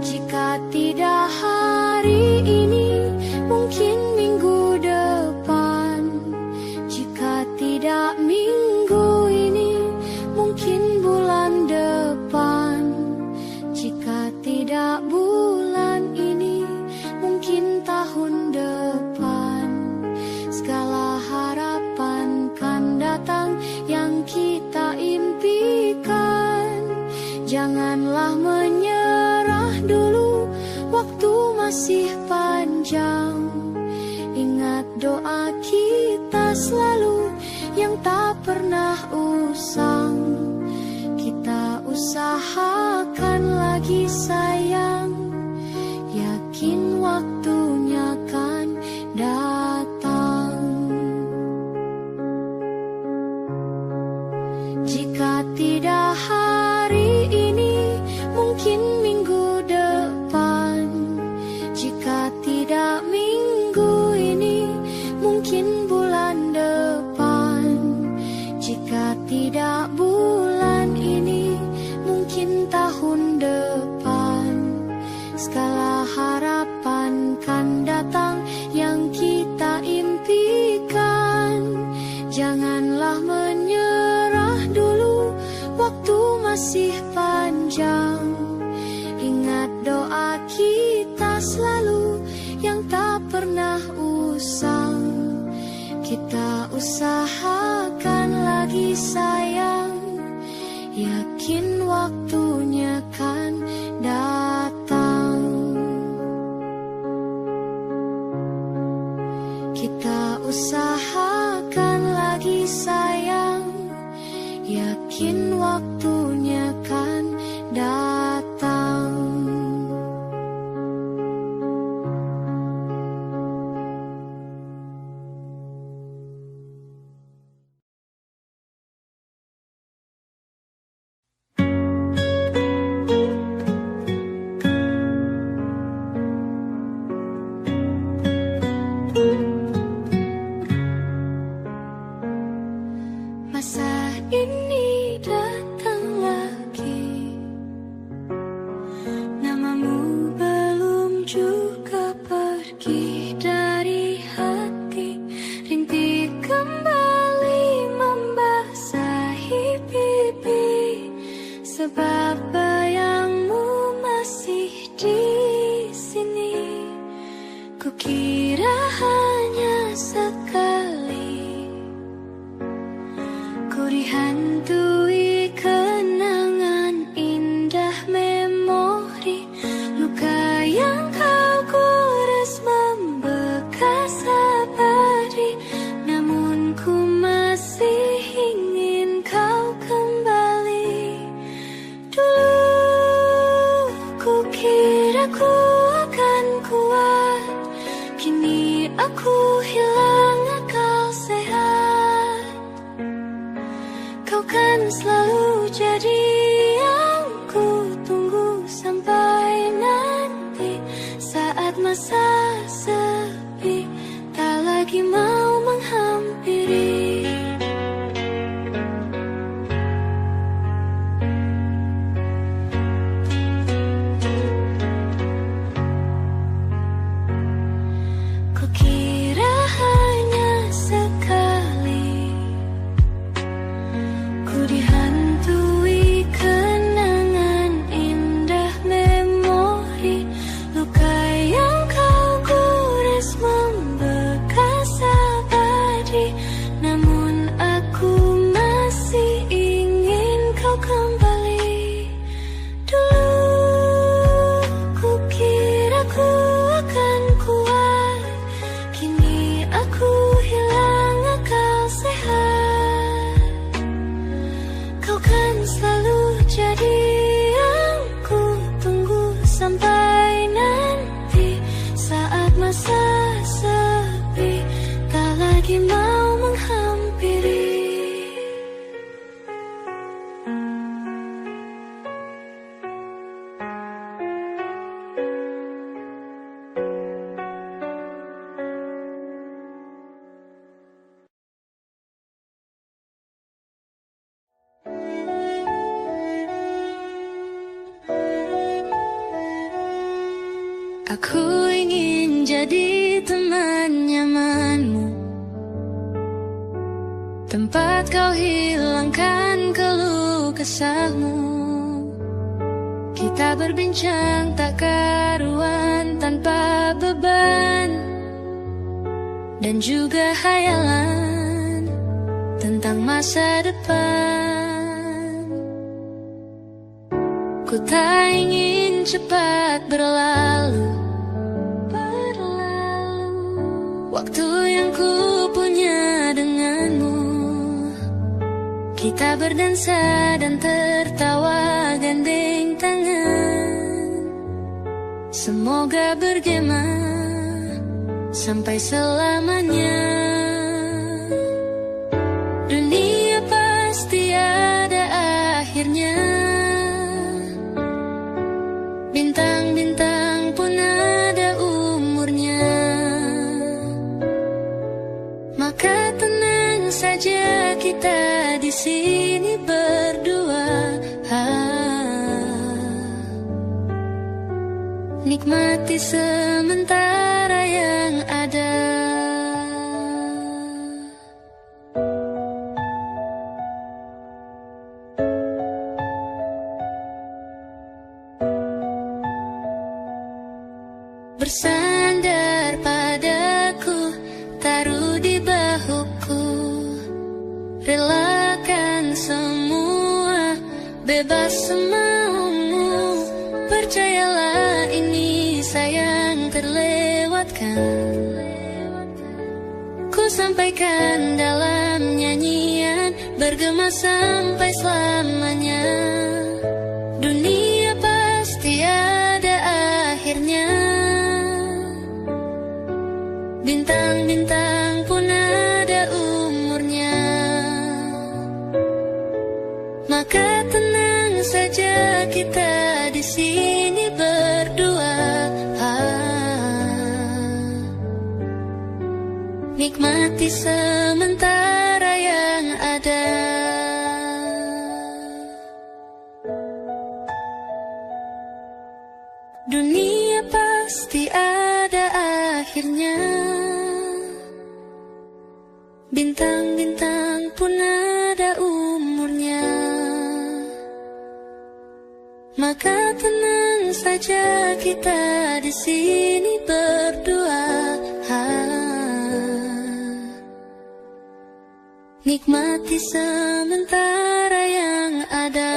Jika tidak hari ini, mungkin minggu depan. Jika tidak minggu ini, mungkin bulan depan. Jika tidak bulan ini, mungkin tahun depan. Segala harapan kan datang yang kita impikan. Janganlah menyerah dulu, waktu masih panjang. Ingat doa kita selalu yang tak pernah usang. Kita usahakan lagi sayang, yakin waktunya kan datang. Jika segala harapan kan datang yang kita impikan. Janganlah menyerah dulu, waktu masih panjang. Ingat doa kita selalu yang tak pernah usang. Kita usahakan lagi sayang, yakin waktunya kan datang. Kita usahakan lagi sayang, yakin waktunya kan datang. Masa ini datang lagi, namamu belum juga pergi dari hati. Rintik kembali membasahi pipi, sebab bayangmu masih di sini. Kukira hanya sekali ku dihantui kenangan indah memori. Luka yang kau gores membekas abadi, namun ku masih ingin kau kembali. Dulu ku kira ku akan kuat, kini aku hilang akal sehat. Kau kan selalu jadi yang ku tunggu sampai nanti. Saat masa sepi tak lagi mau menghampiri. Kukira hanya sekali ku dihantui kenangan indah memori. Luka yang kau gores membekas abadi, namun aku masih ingin kau kembali. Dulu ku kira ku akan kuat, kini aku hilang akal sehat. Kau kan selalu jadi yang ku tunggu sampai nanti. Saat masa sepi tak lagi mau menghampiri. Aku ingin jadi teman nyamanmu, tempat kau hilangkan keluh kesahmu. Kita berbincang tak karuan tanpa beban, dan juga hayalan tentang masa depan. Ku tak ingin cepat berlalu, waktu yang ku punya denganmu. Kita berdansa dan tertawa gandeng tangan. Semoga bergema sampai selamanya. Dunia pasti ada akhirnya, bintang-bintang pun ada umurnya. Maka tenang saja kita di sini berdua. nikmati sementara yang ada. Bersandar padaku, taruh di bahuku, relakan semua, bebas semaumu. Percayalah ini sayang terlewatkan. Ku sampaikan dalam nyanyian, bergema sampai selamanya. Dunia pasti ada akhirnya. Bintang-bintang pun ada umurnya. Maka tenang saja kita di sini berdua. Nikmati sementara yang ada. Dunia pasti ada akhirnya. Bintang-bintang pun ada umurnya. Maka tenang saja kita di sini berdua. Nikmati sementara yang ada.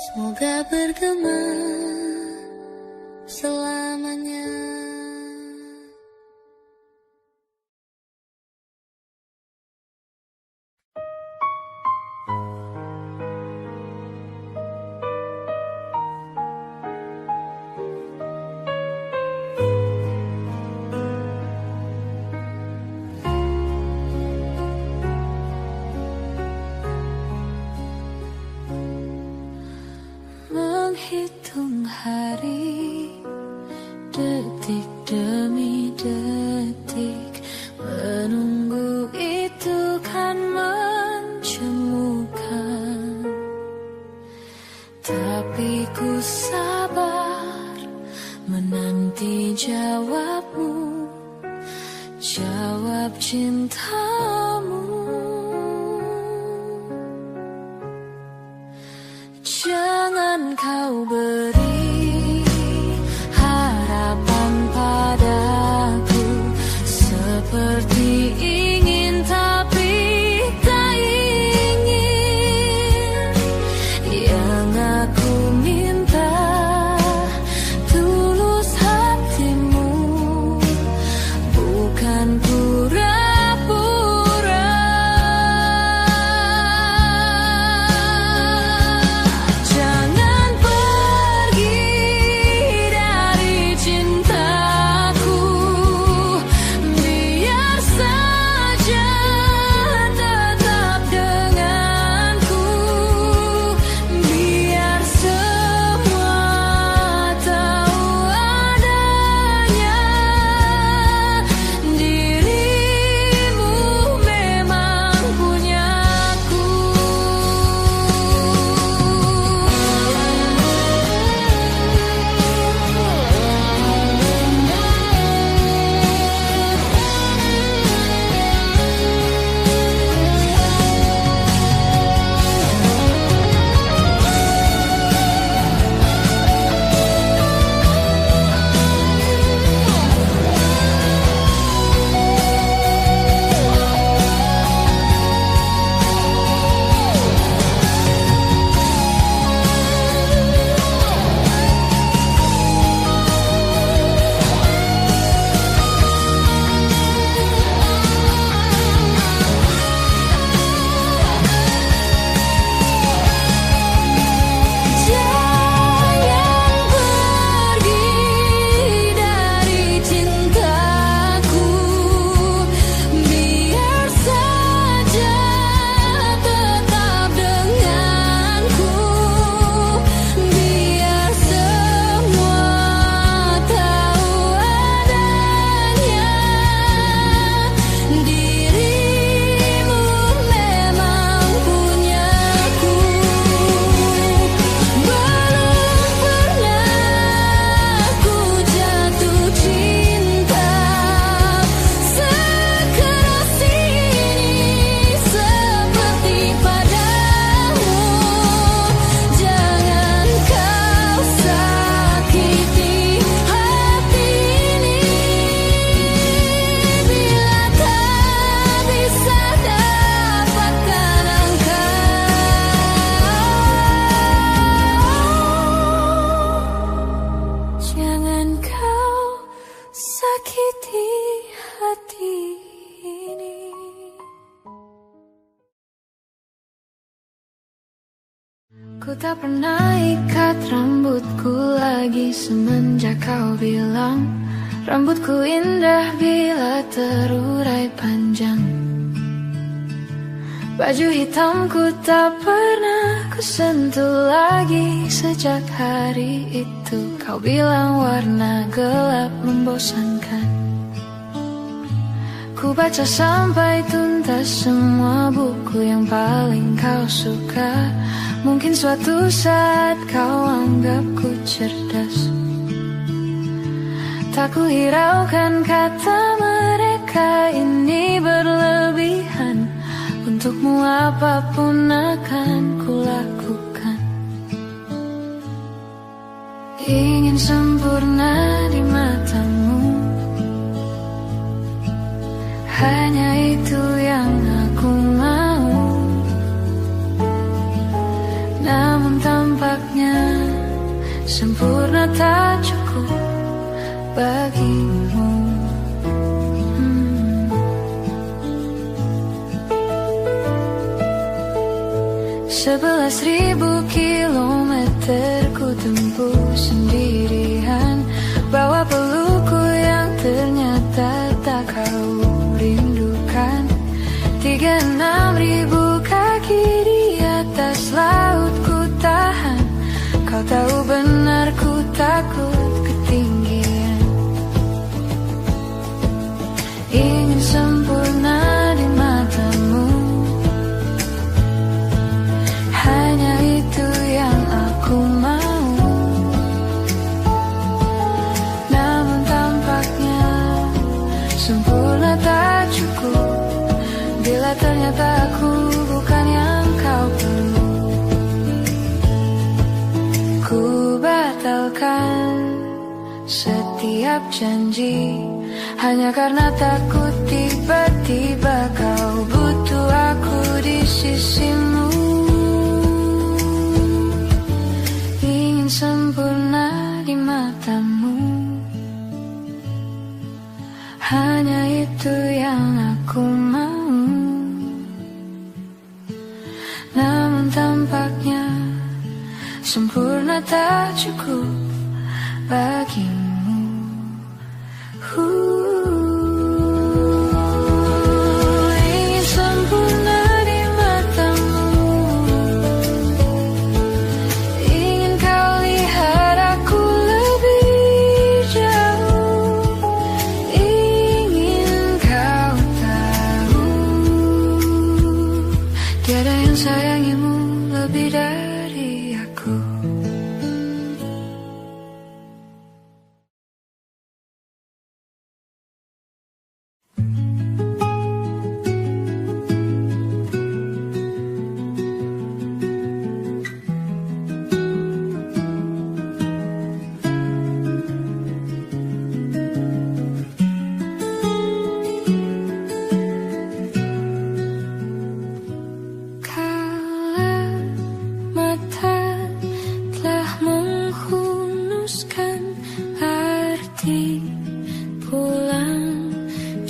Semoga bergema selamanya. Menghitung hari, detik demi detik, menunggu itu kan menjemukan. Tapi ku sabar menanti jawabmu, jawab cintamu. Jangan kau beri harapan padaku, seperti ingin tapi tak ingin. Yang aku minta tulus hatimu, bukan pura-pura. Jangan kau sakiti hati ini. Ku tak pernah ikat rambutku lagi semenjak kau bilang rambutku indah bila terurai panjang. Baju hitamku tak pernah ku sentuh lagi sejak hari itu. Kau bilang warna gelap membosankan. Ku baca sampai tuntas semua buku yang paling kau suka. Mungkin suatu saat kau anggapku cerdas. Tak ku hiraukan kata mereka ini berlebihan. Untukmu apapun akan kulakukan. Ingin sempurna di matamu, hanya itu yang aku mau. Namun tampaknya sempurna tak cukup bagimu. 11.000 kilometer ku tempuh sendirian, bawa pelukku yang ternyata tak kau rindukan. 36.000 kaki di atas laut ku tahan. Kau tahu benar ku takut ketinggian. Ingin sempurna di matamu, hanya itu yang aku mau. Namun tampaknya sempurna tak cukup bila ternyata aku bukan yang kau perlu. Ku batalkan setiap janji hanya karena takut tiba-tiba kau butuh aku di sisimu. Ingin sempurna di matamu, hanya itu yang aku mau. Namun tampaknya sempurna tak cukup bagimu. Ingin sempurna di matamu, ingin kau lihat aku lebih jauh, ingin kau tahu tiada yang sayangimu lebih dari aku.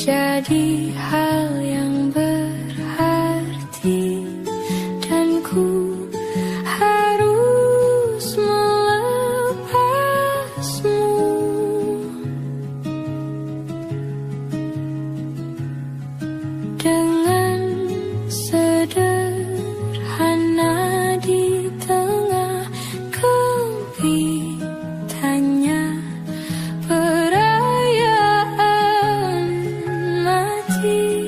Jadi hal yang berarti, dan ku harus melepasmu. Dengan sederhana di tengah kempitannya perayaan mati.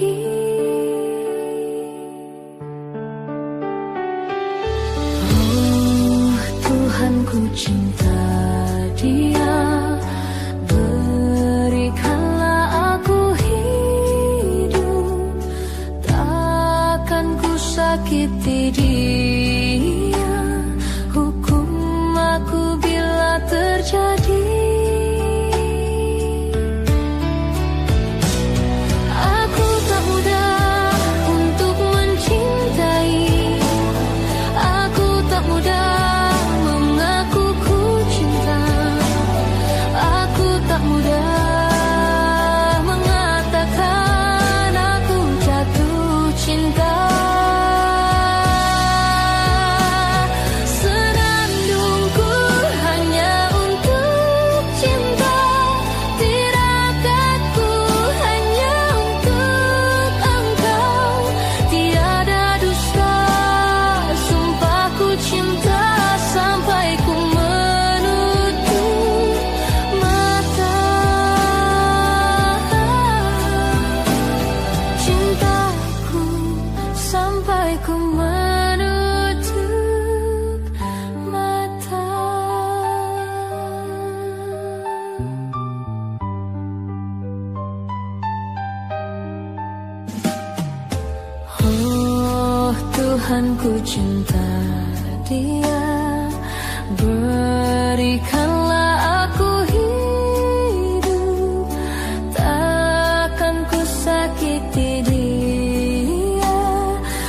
lagi. Oh Tuhan, ku cinta dia, berikanlah aku hidup, takkan ku sakiti dia, hukum aku bila terjadi. Aku tak mudah untuk mencintai, aku tak mudah mengaku ku cinta, aku tak mudah mengatakan aku jatuh cinta. Senandungku hanya untuk cinta, tirakatku hanya untuk engkau, tiada dusta, sumpahku cinta sampai ku menutup mata. Cintaku sampai ku menutup mata. Oh Tuhan, ku cinta dia, berikanlah aku hidup, takkan ku sakiti dia,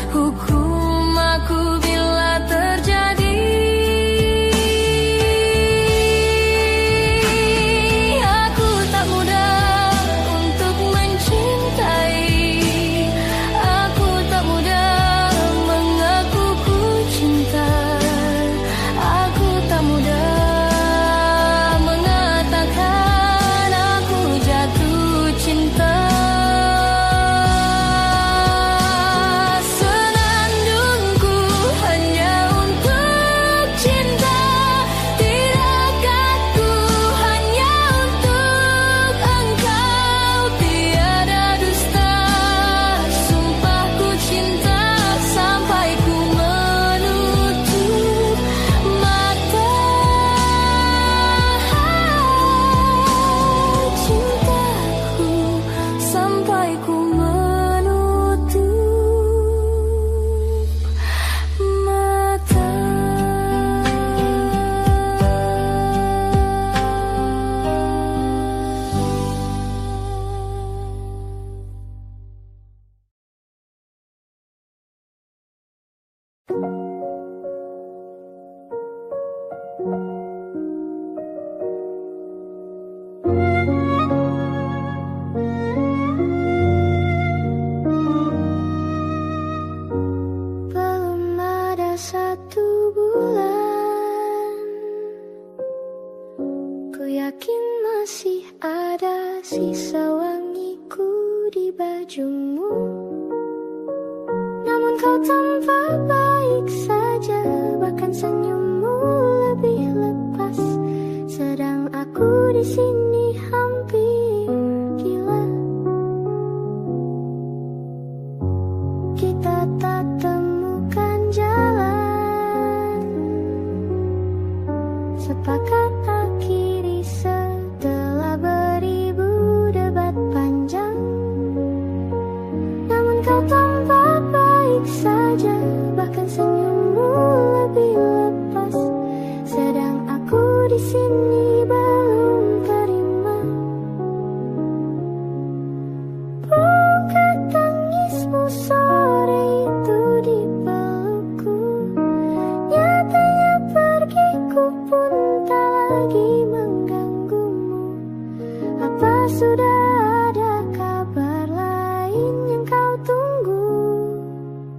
hukum aku bila terjadi. Aku tak mudah untuk mencintai, aku tak mudah mengaku ku cinta, aku tak mudah mengatakan aku jatuh cinta. Senandungku hanya untuk cinta, tirakatku hanya untuk engkau, tiada dusta, sumpahku cinta sampai ku menutup mata. Cintaku sampai ku menutup mata. Belum ada 1 bulan, ku yakin masih ada sisa wangiku di bajumu. Namun kau tampak baik saja, bahkan senyummu lebih lepas, sedang aku di sini hampir gila. Kita tak temukan jalan, sepakat akhiri setelah beribu debat panjang. Namun kau tampak baik saja, bahkan senyummu lebih lepas, sedang aku di sini belum terima. Buka tangismu sore itu di pelukku, nyatanya pergiku pun tak lagi mengganggumu. Apa sudah ada kabar lain yang kau tunggu?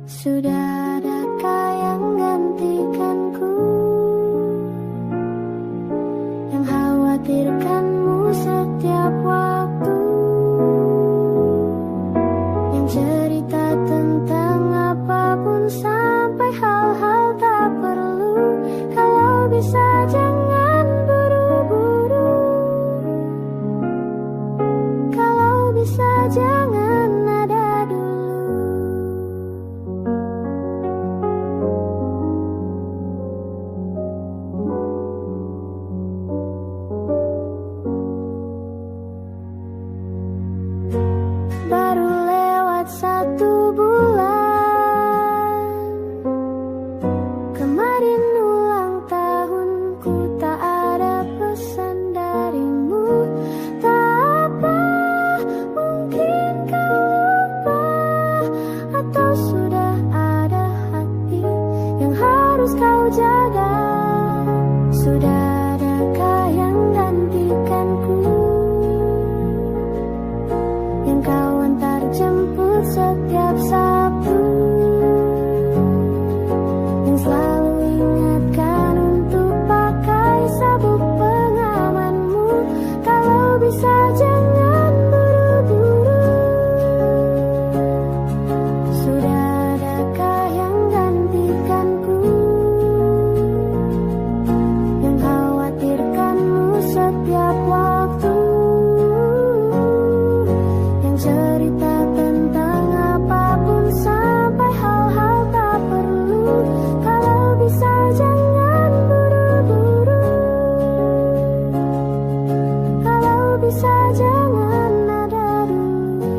Sudah adakah yang gantikanku, yang khawatirkanmu setiap waktu, yang cerita tentang apapun sampai hal-hal tak perlu. Kalau bisa jangan buru-buru, kalau bisa jangan ada setiap Sabtu, yang selalu ingatkan untuk pakai sabuk pengamanmu. Kalau bisa jangan buru-buru. Sudah adakah yang gantikanku, yang khawatirkanmu setiap waktu, yang cerita tentang apapun sampai hal-hal tak perlu. Kalau bisa jangan buru-buru. Kalau bisa jangan ada dulu.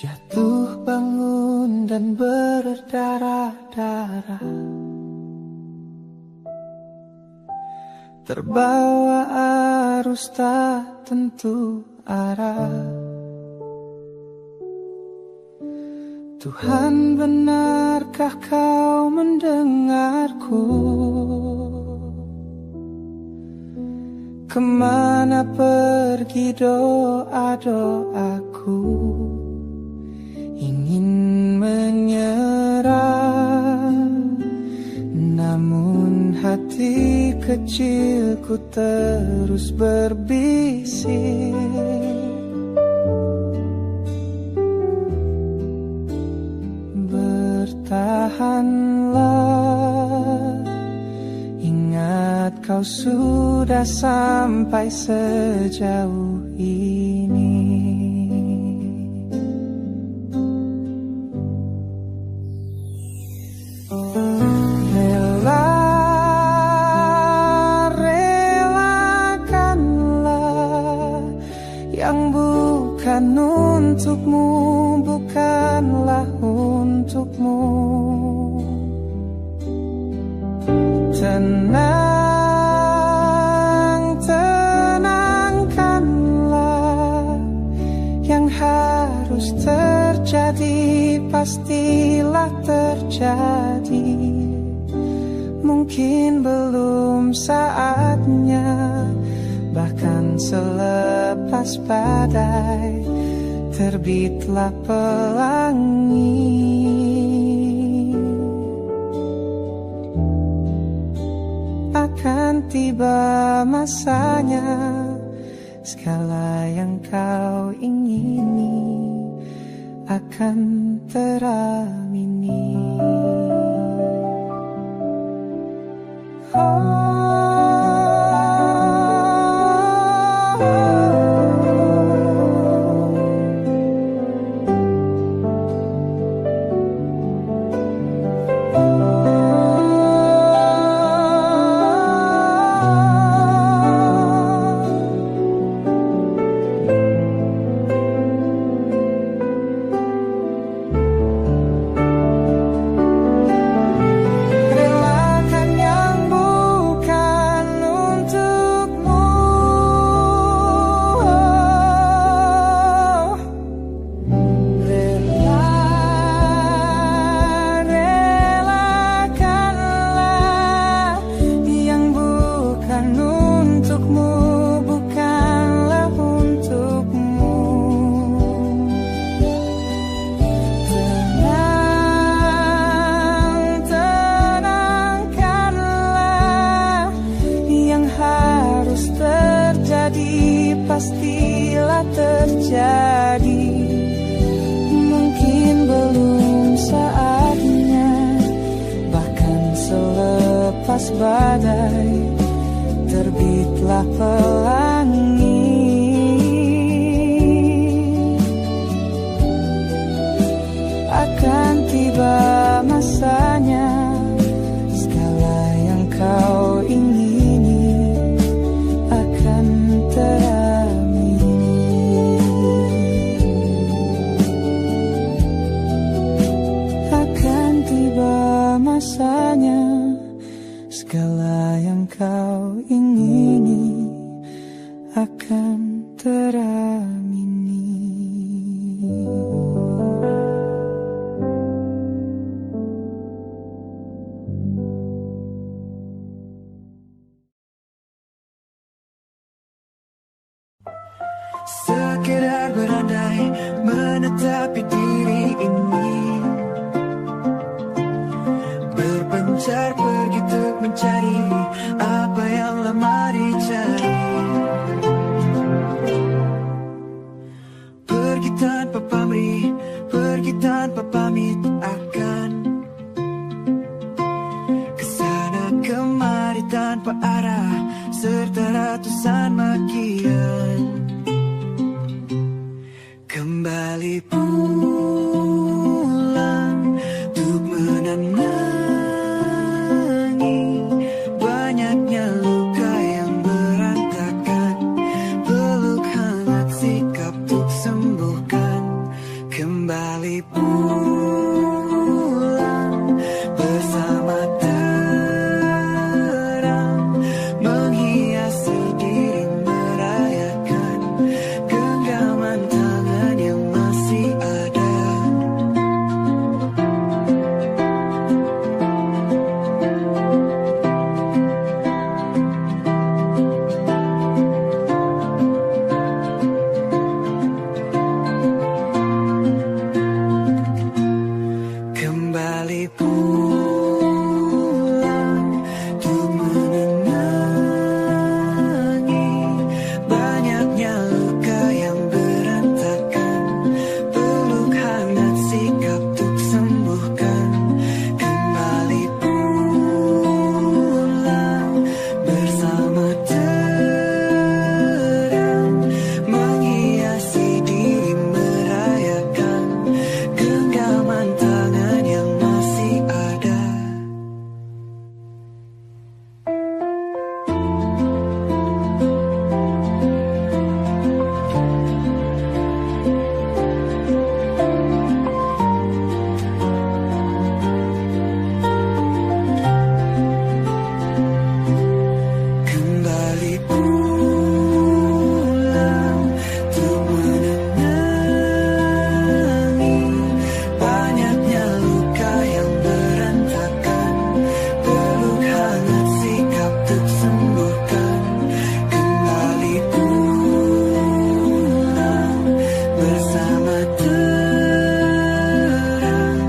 Jatuh bangun dan berdarah-darah, terbawa arus tak tentu arah. Tuhan, benarkah kau mendengarku? Kemana pergi doa-doaku? Ingin menyerah, namun hati kecilku terus berbisik. Bertahanlah, ingat kau sudah sampai sejauh ini. Relakanlah yang bukan untukmu, bukanlah untukmu. Tenang, tenangkanlah, yang harus terjadi pastilah terjadi. Mungkin belum saatnya, bahkan selepas badai terbitlah pelangi. Akan tiba masanya, segala yang kau ingini akan teramini. Relakan yang bukan masanya, segala yang kau ingini akan teramini. Sekedar berandai menetapi diri ini, berpencar pergi untuk mencari apa yang lama dicari. Pergi tanpa pamrih, pergi tanpa pamit, akan kesana kemari tanpa arah, serta ratusan makian. Kembali pulang untuk menenangi banyaknya luka yang berantakan, peluk hangat sikap untuk sembuhkan. Kembali pulang bersama terang, menghiasi diri merayakan genggaman tangan yang masih ada. Kembali pulang untuk menenangi banyaknya luka yang berantakan, peluk hangat sikap untuk sembuhkan. Kembali pulang bersama terang, menghiasi diri merayakan genggaman tangan yang masih ada. Kembali pulang untuk menenangi banyaknya luka yang berantakan, peluk hangat sikap untuk sembuhkan. Kembali pulang bersama terang,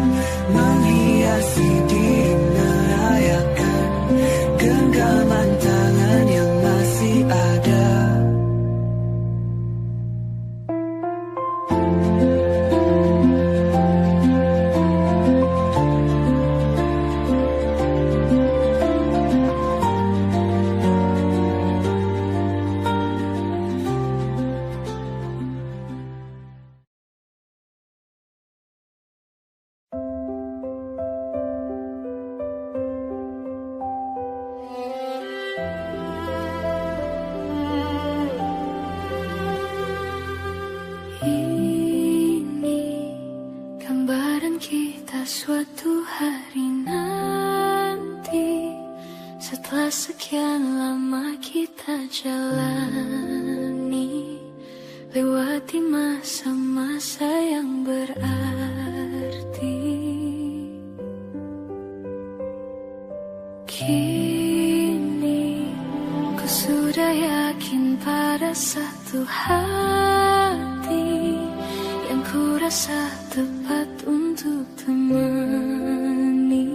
menghiasi diri merayakan genggaman tangan yang masih ada. Ini gambaran kita suatu hari nanti, setelah sekian lama kita jalani, lewati masa-masa yang berarti. Kini ku sudah yakin pada satu hati yang ku rasa tepat untuk temani.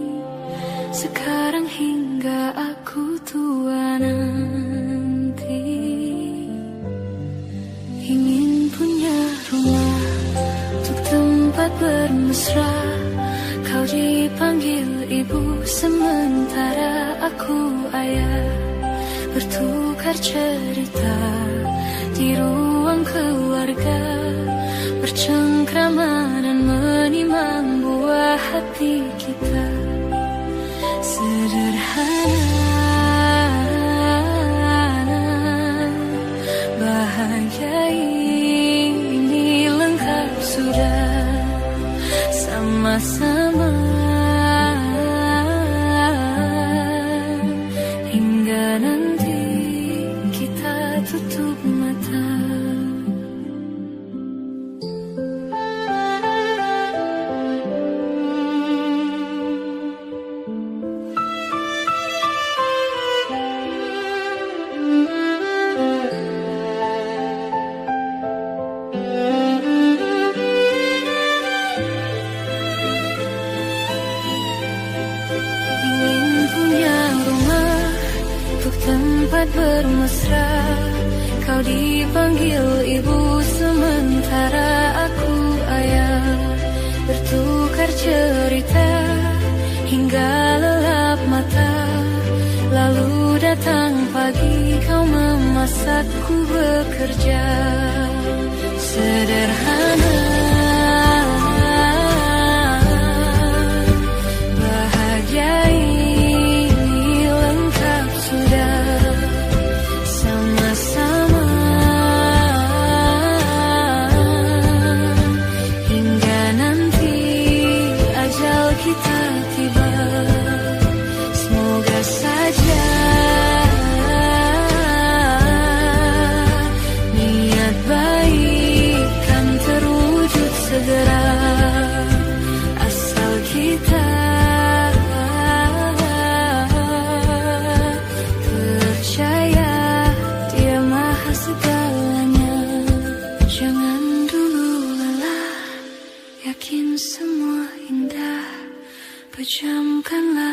Sekarang hingga aku tua nanti, ingin punya rumah untuk tempat bermesra. Kau dipanggil ibu sementara aku ayah, bertukar cerita di ruang keluarga, bercengkrama dan menimang buah hati kita. Sederhana, bahagia ini lengkap sudah, sama-sama tempat bermesra, kau dipanggil ibu sementara aku ayah. Bertukar cerita hingga lelap mata. Lalu datang pagi, kau memasakku bekerja. Sederhana, bahagia ini lengkap sudah. Sama-sama hingga nanti ajal kita tiba. Semoga saja niat baik kan terwujud segera, asal kita percaya Dia maha segalanya. Jangan dulu lelah, yakin semua indah. Pejamkanlah